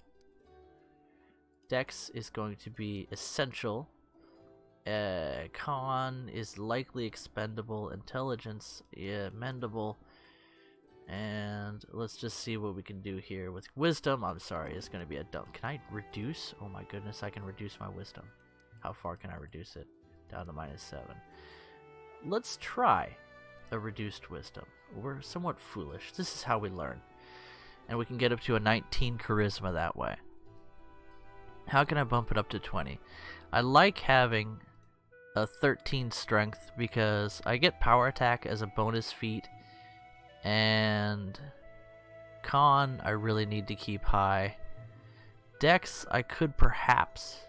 Dex is going to be essential. Con is likely expendable. Intelligence, mendable. And let's just see what we can do here with wisdom. I'm sorry, it's going to be a dump. Can I reduce? Oh my goodness, I can reduce my wisdom. How far can I reduce it? Down to -7. Let's try a reduced wisdom. We're somewhat foolish. This is how we learn. And we can get up to a 19 charisma that way. How can I bump it up to 20? I like having a 13 strength because I get power attack as a bonus feat, and con I really need to keep high. Dex I could perhaps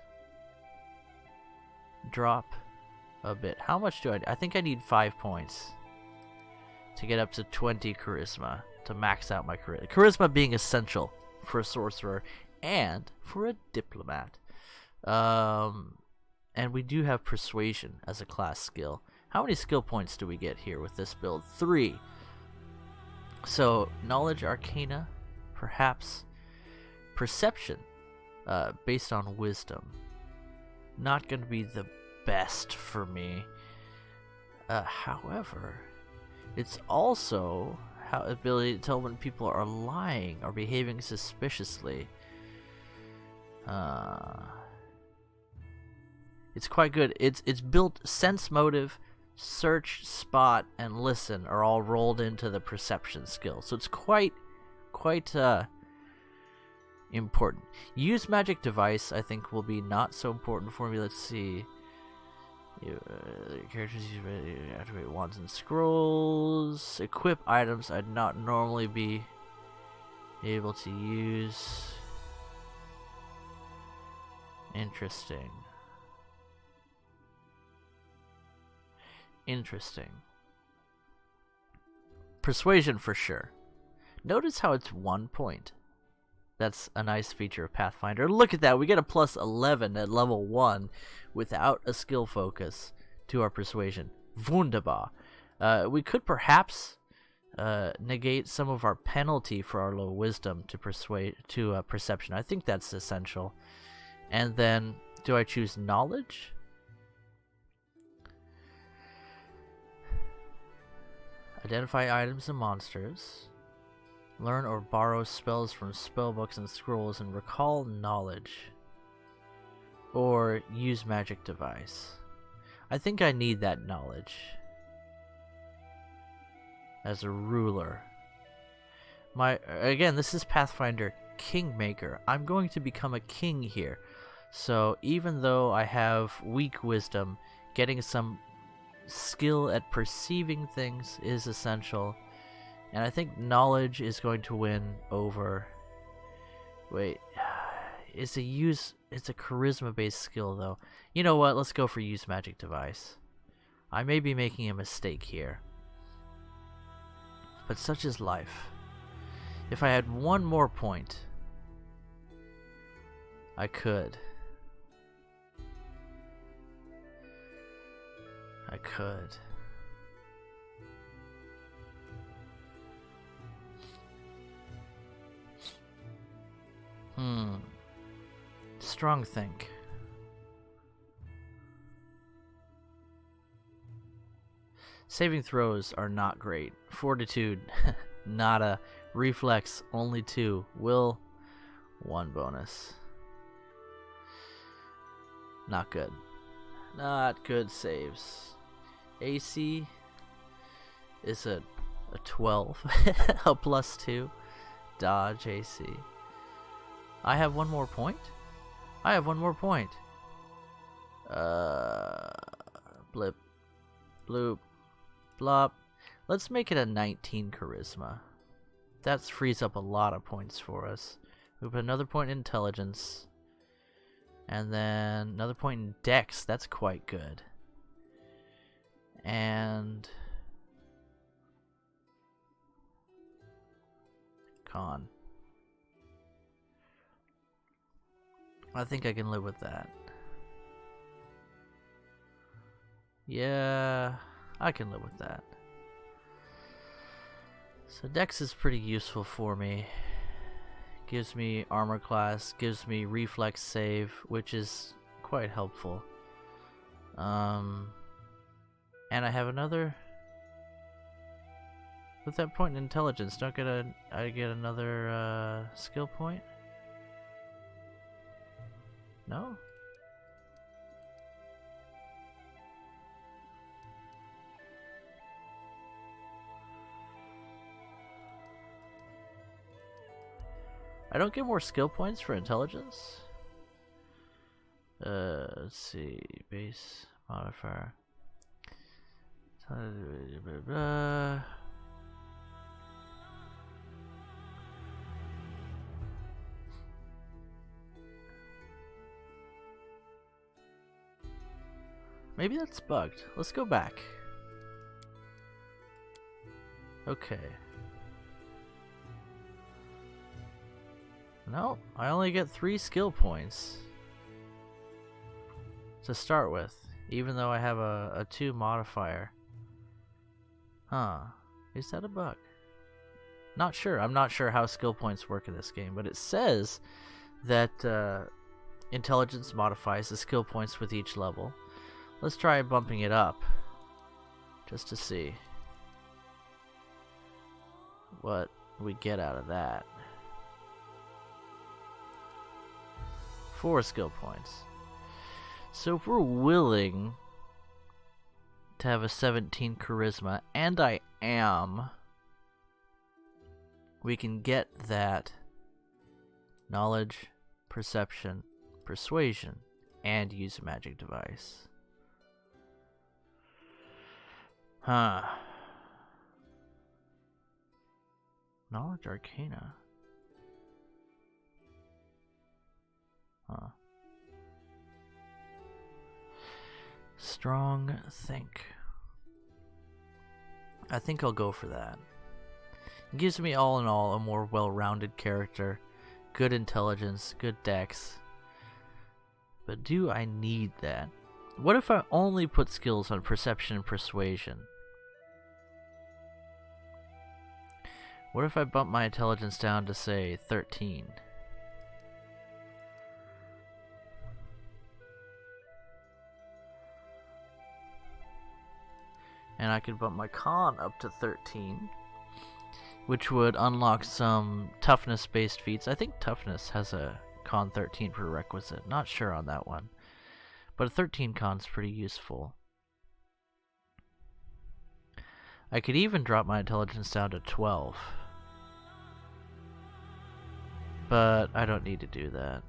drop a bit. How much do I think I need 5 points to get up to 20 charisma to max out my charisma. Charisma being essential for a sorcerer and for a diplomat. And we do have persuasion as a class skill. How many skill points do we get here with this build? 3. So knowledge, arcana, perhaps perception, based on wisdom. Not going to be the best for me. However, it's also ability to tell when people are lying or behaving suspiciously. It's quite good. It's built sense motive, search, spot, and listen are all rolled into the perception skill. So it's quite important. Use magic device I think will be not so important for me. Let's see. Characters activate wands and scrolls. Equip items I'd not normally be able to use. Interesting. Persuasion for sure. Notice how it's 1 point. That's a nice feature of Pathfinder. Look at that. We get a plus 11 at level 1 without a skill focus to our persuasion. Wunderbar. We could perhaps negate some of our penalty for our low wisdom to perception. I think that's essential. And then, do I choose knowledge? Identify items and monsters. Learn or borrow spells from spellbooks and scrolls and recall knowledge. Or use magic device. I think I need that knowledge as a ruler. Again, this is Pathfinder Kingmaker. I'm going to become a king here. So even though I have weak wisdom, getting some skill at perceiving things is essential. And I think knowledge is going to win over... Wait, it's a charisma based skill though. You know what, let's go for use magic device. I may be making a mistake here, but such is life. If I had one more point, I could. Strong think. Saving throws are not great. Fortitude, nada. Reflex, only 2. Will, 1 bonus. Not good. Not good saves. AC is a 12. A +2. Dodge AC. I have 1 more point? I have 1 more point. Blip. Bloop. Blop. Let's make it a 19 charisma. That frees up a lot of points for us. We put another point in intelligence. And then another point in Dex. That's quite good. And Con. I think I can live with that. Yeah, I can live with that. So Dex is pretty useful for me. Gives me armor class, gives me reflex save, which is quite helpful. And I have another. With that point in intelligence, I get another skill point? No? I don't get more skill points for intelligence? Let's see. Base modifier. Maybe that's bugged. Let's go back. Okay. No, I only get 3 skill points to start with, even though I have a 2 modifier. Huh. Is that a bug? Not sure. I'm not sure how skill points work in this game, but it says that intelligence modifies the skill points with each level. Let's try bumping it up, just to see what we get out of that. 4 skill points. So if we're willing to have a 17 charisma, and I am, we can get that knowledge, perception, persuasion, and use a magic device. Huh. Knowledge Arcana. Huh. Strong Think. I think I'll go for that. It gives me all in all a more well-rounded character, good intelligence, good dex. But do I need that? What if I only put skills on perception and persuasion? What if I bump my intelligence down to, say, 13? And I could bump my con up to 13, which would unlock some toughness-based feats. I think toughness has a con 13 prerequisite. Not sure on that one. But a 13 con's pretty useful. I could even drop my intelligence down to 12. But I don't need to do that.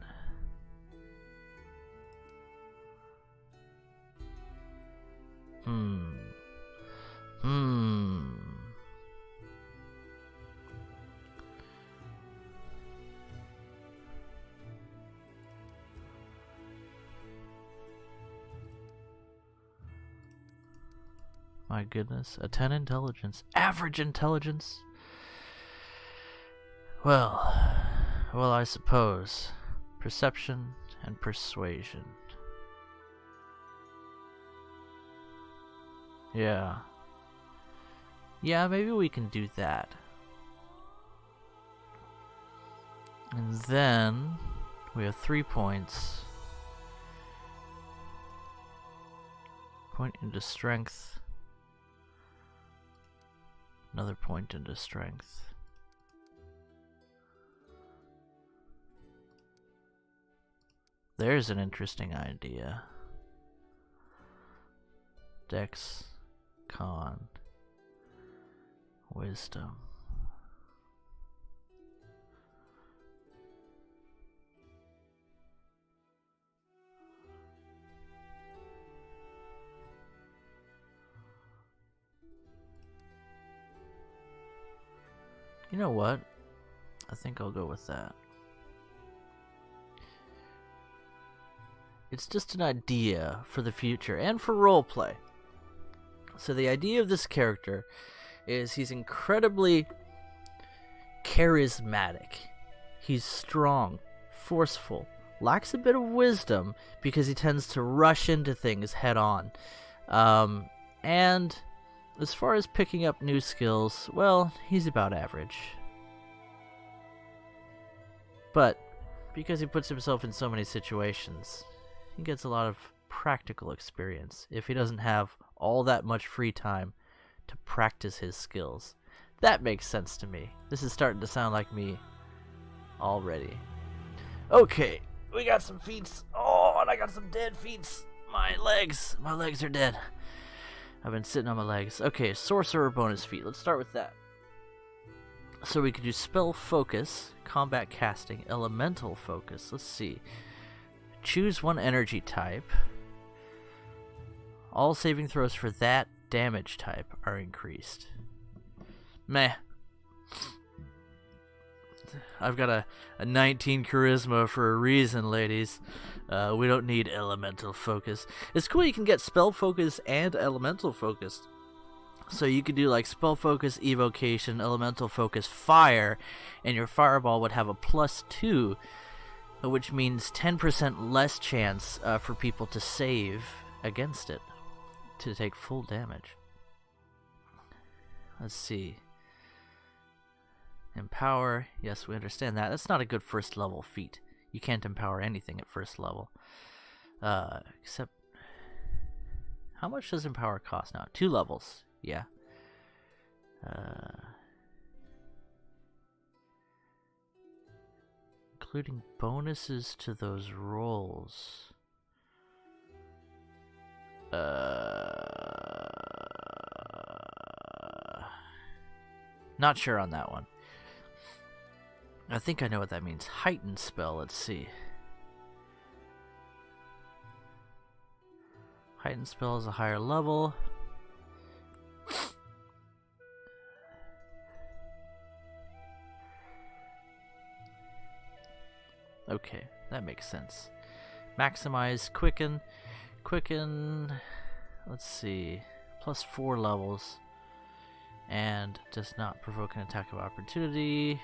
My goodness, a 10 intelligence. Average intelligence? Well, I suppose. Perception and persuasion. Yeah. Yeah, maybe we can do that. And then we have 3 points. Point into strength. Another point into strength. There's an interesting idea. Dex, con, wisdom. You know what? I think I'll go with that. It's just an idea for the future and for roleplay. So the idea of this character is he's incredibly charismatic. He's strong, forceful, lacks a bit of wisdom because he tends to rush into things head on. And as far as picking up new skills, well, he's about average. But because he puts himself in so many situations, he gets a lot of practical experience if he doesn't have all that much free time to practice his skills. That makes sense to me. This is starting to sound like me already. Okay, we got some feats. Oh, and I got some dead feats. My legs are dead. I've been sitting on my legs. Okay, sorcerer bonus feat. Let's start with that. So we could do spell focus, combat casting, elemental focus. Let's see. Choose one energy type. All saving throws for that damage type are increased. Meh. I've got a 19 charisma for a reason, ladies. We don't need elemental focus. It's cool you can get spell focus and elemental focus. So you could do like spell focus, evocation, elemental focus, fire, and your fireball would have a +2, which means 10% less chance for people to save against it, to take full damage. Let's see. Empower, yes, we understand that. That's not a good first level feat. You can't empower anything at first level. Except, how much does empower cost now? 2 levels, yeah. Including bonuses to those rolls. Not sure on that one. I think I know what that means. Heightened spell, let's see. Heightened spell is a higher level. Okay, that makes sense. Maximize, quicken, let's see, +4 levels, and does not provoke an attack of opportunity.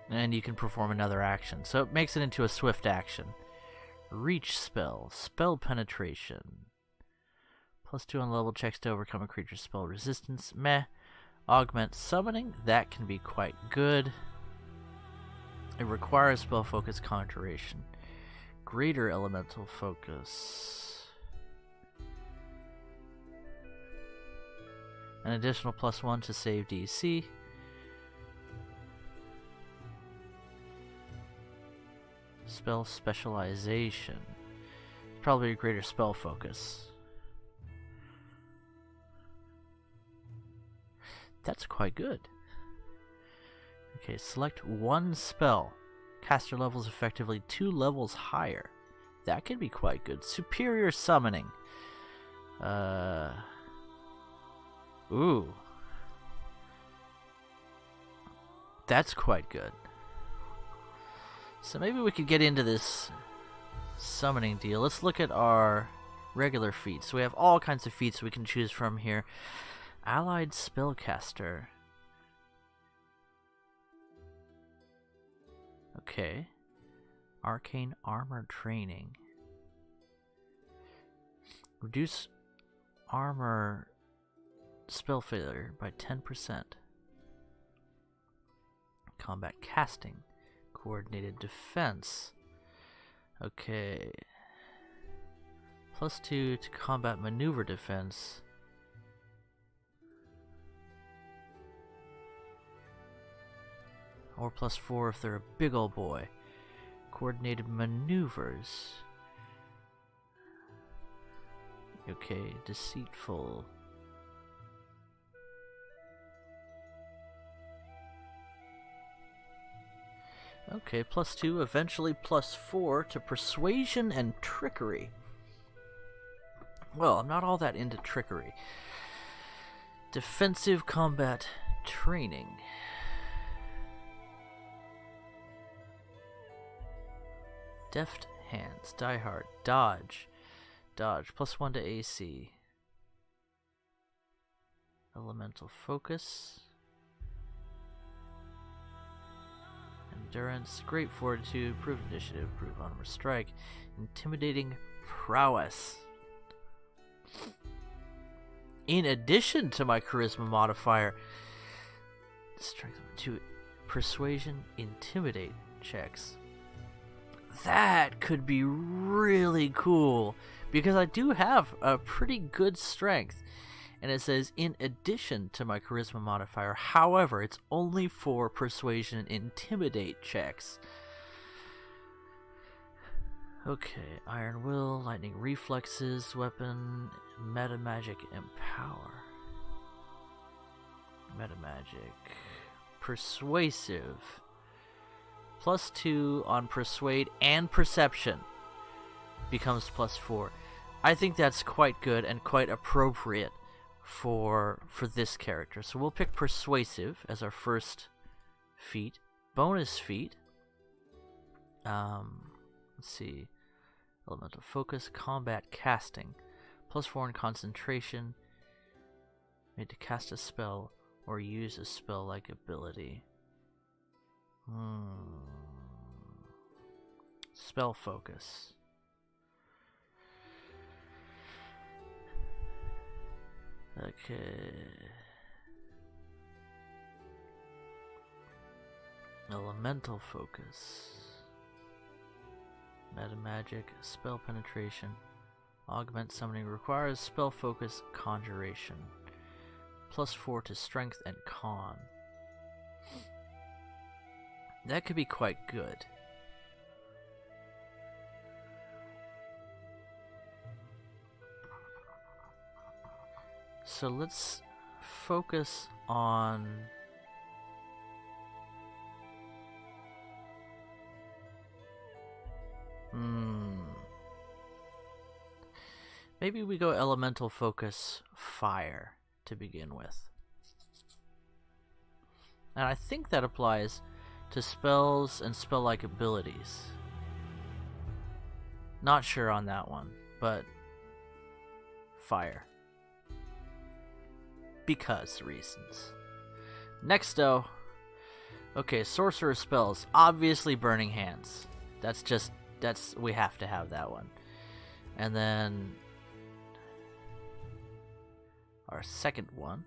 And you can perform another action, so it makes it into a swift action. Reach spell, spell penetration. +2 on level checks to overcome a creature's spell resistance. Meh. Augment summoning, that can be quite good. It requires spell focus conjuration. Greater elemental focus. An additional +1 to save DC. Spell specialization. Probably a greater spell focus. That's quite good. Okay, select one spell. Caster level is effectively 2 levels higher. That could be quite good. Superior summoning. Ooh. That's quite good. So maybe we could get into this summoning deal. Let's look at our regular feats. So we have all kinds of feats we can choose from here. Allied spellcaster. Okay. Arcane armor training. Reduce armor spell failure by 10%. Combat casting. Coordinated defense. Okay. +2 to combat maneuver defense. Or +4 if they're a big ol' boy. Coordinated maneuvers. Okay, deceitful. Okay, +2, eventually +4 to persuasion and trickery. Well, I'm not all that into trickery. Defensive combat training. Deft hands. Die hard. Dodge. Dodge. +1 to AC. Elemental focus. Endurance. Great fortitude. Prove initiative. Prove armor strike. Intimidating prowess. In addition to my charisma modifier, strength to persuasion, intimidate checks. That could be really cool because I do have a pretty good strength. And it says, in addition to my charisma modifier, however, it's only for persuasion and intimidate checks. Okay, Iron Will, Lightning Reflexes, Weapon, Meta Magic, Empower. Meta Magic. Persuasive. +2 on Persuade and Perception. Becomes +4. I think that's quite good and quite appropriate for this character. So we'll pick Persuasive as our first feat. Bonus feat. Let's see. Elemental Focus, Combat Casting. +4 in Concentration. Made to cast a spell or use a spell-like ability. Spell Focus. Okay. Elemental Focus. Meta Magic, Spell Penetration. Augment Summoning requires Spell Focus, Conjuration. +4 to Strength and Con. That could be quite good. So let's focus on maybe we go Elemental Focus Fire to begin with. And I think that applies to spells and spell-like abilities. Not sure on that one, but fire. Because reasons. Next though, okay, sorcerer spells. Obviously Burning Hands. We have to have that one. And then our second one.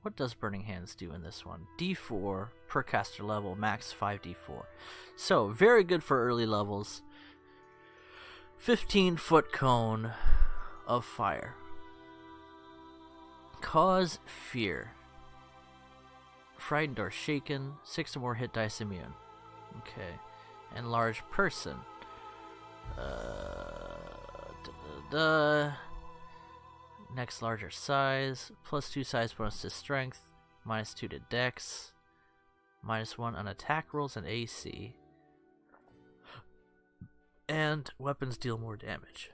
What does Burning Hands do in this one? D4 per caster level, max 5d4. So, very good for early levels. 15-foot cone of fire. Cause fear. Frightened or shaken, 6 or more hit dice immune. Okay. Enlarge person. Next larger size, +2 size bonus to strength, -2 to dex, -1 on attack rolls and AC, and weapons deal more damage.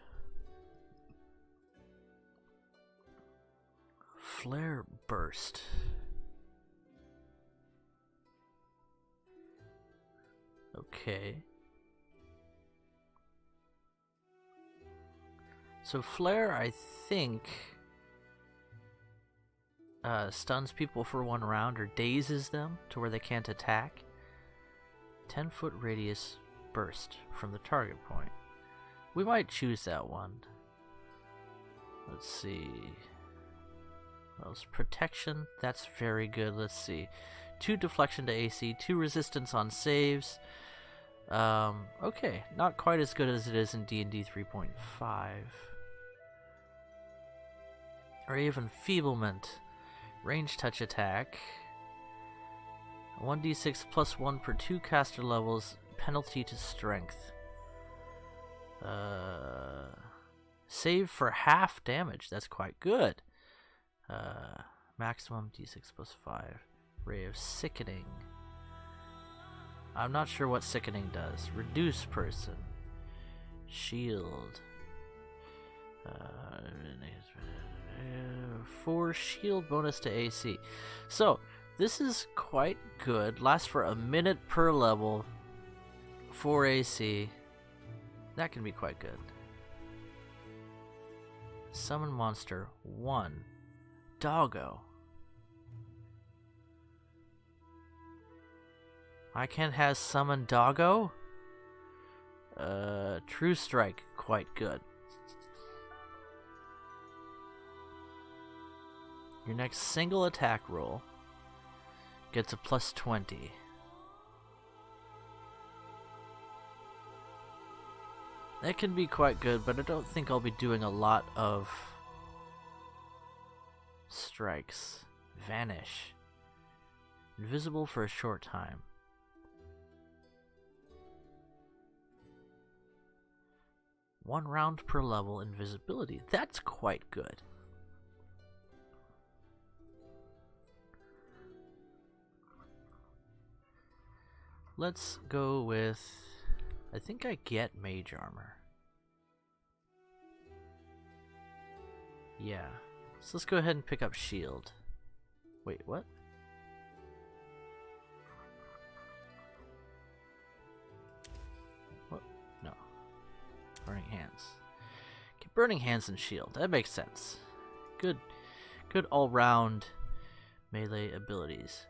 Flare burst. Okay. So flare, I think, stuns people for 1 round or dazes them to where they can't attack. 10-foot radius burst from the target point. We might choose that one. Let's see. What else? Protection. That's very good. Let's see. 2 deflection to AC, 2 resistance on saves. Okay, not quite as good as it is in D&D 3.5. Or even Feeblement. Range touch attack. 1d6 +1 per 2 caster levels. Penalty to strength. Save for half damage. That's quite good. Maximum d6 +5. Ray of Sickening. I'm not sure what Sickening does. Reduce person. Shield. 4 shield bonus to AC. So, this is quite good. Lasts for a minute per level. 4 AC. That can be quite good. Summon monster 1. Doggo. I can has summon Doggo? True Strike, quite good. Your next single attack roll gets a plus 20. That can be quite good, but I don't think I'll be doing a lot of strikes. Vanish. Invisible for a short time. One round per level invisibility. That's quite good. Let's go with... I think I get mage armor. Yeah. So let's go ahead and pick up shield. Wait, what? What? No. Burning hands. Okay, burning hands and shield. That makes sense. Good all-round melee abilities.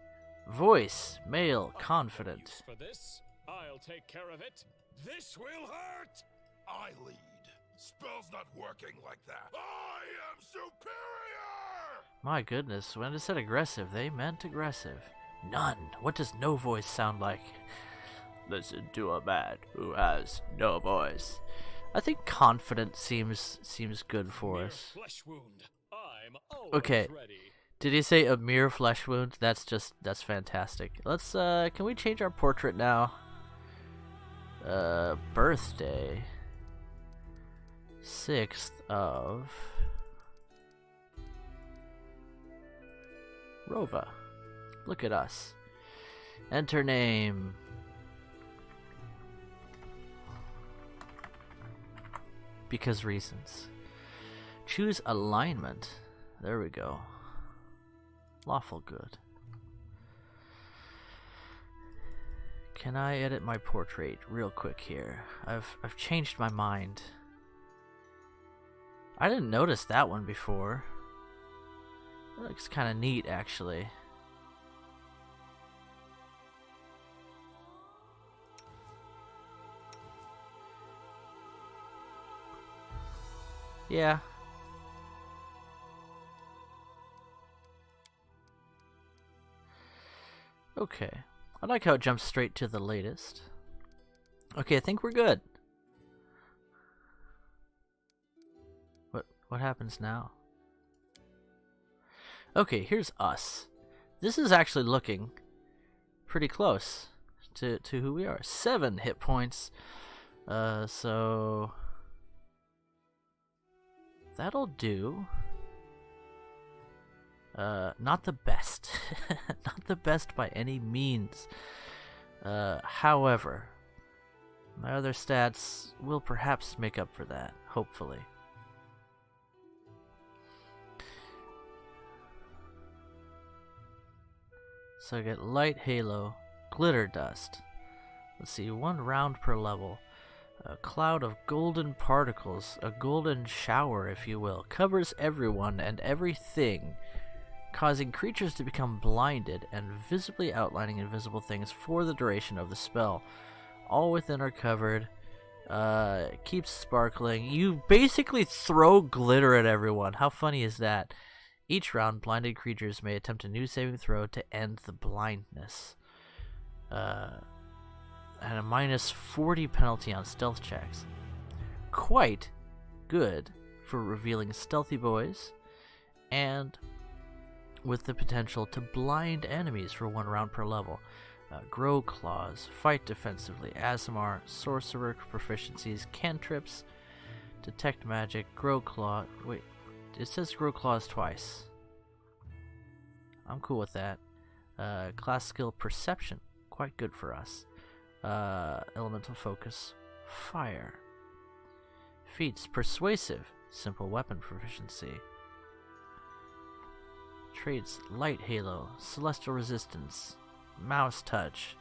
Voice, male, confident. For this, I'll take care of it. This will hurt. I lead. Spell's not working like that. I am superior! My goodness, when it said aggressive, they meant aggressive. None. What does no voice sound like? Listen to a man who has no voice. I think confident seems good for us. Flesh wound. I'm okay. Ready. Did he say a mere flesh wound? That's fantastic. Let's can we change our portrait now? Birthday. 6th of Rova. Look at us. Enter name. Because reasons. Choose alignment. There we go. Lawful good. Can I edit my portrait real quick here? I've changed my mind. I didn't notice that one before. That looks kind of neat, actually. Yeah. Okay. I like how it jumps straight to the latest. Okay, I think we're good. What happens now? Okay, here's us. This is actually looking pretty close to who we are. 7 hit points. So that'll do. Not the best. Not the best by any means. However, my other stats will perhaps make up for that, hopefully. So I get light halo, glitter dust. Let's see, 1 round per level. A cloud of golden particles, a golden shower, if you will, covers everyone and everything, causing creatures to become blinded and visibly outlining invisible things for the duration of the spell. All within are covered. Keeps sparkling. You basically throw glitter at everyone. How funny is that? Each round, blinded creatures may attempt a new saving throw to end the blindness. And a minus 40 penalty on stealth checks. Quite good for revealing stealthy boys, and with the potential to blind enemies for 1 round per level. Grow claws, fight defensively, Aasimar, sorcerer proficiencies, cantrips, detect magic, grow claw. Wait, it says grow claws twice. I'm cool with that. Class skill perception, quite good for us. Elemental focus, fire. Feats persuasive, simple weapon proficiency. Traits light halo, celestial resistance, mouse touch,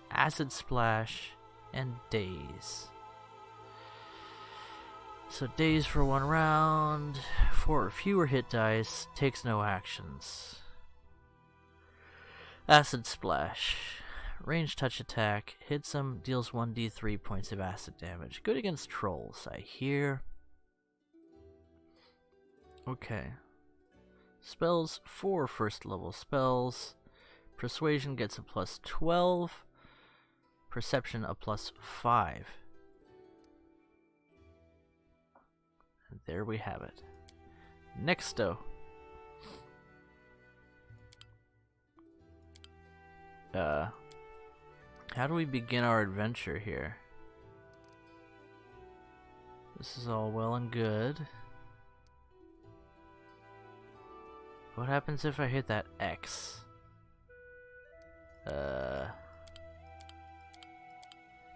acid splash, and daze. So daze for 1 round, 4 or fewer hit dice, takes no actions. Acid Splash. Range touch attack, hits him, deals 1d3 points of acid damage. Good against trolls, I hear. Okay. Spells, 4 first level spells. Persuasion gets a plus 12. Perception a plus 5. And there we have it. Nexto. How do we begin our adventure here? This is all well and good. What happens if I hit that X?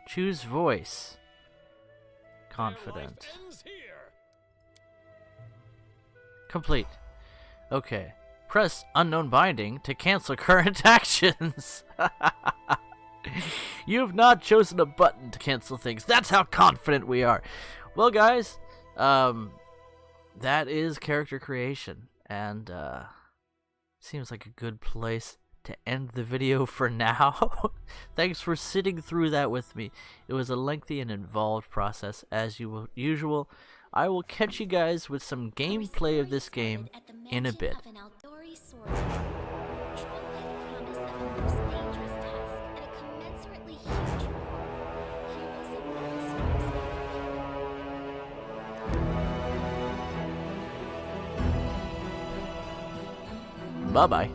Choose voice. Confident. Complete. Okay. Press unknown binding to cancel current actions. You have not chosen a button to cancel things. That's how confident we are. Well, guys, that is character creation, and seems like a good place to end the video for now. Thanks for sitting through that with me. It was a lengthy and involved process, as usual. I will catch you guys with some gameplay of this game in a bit. Bye-bye.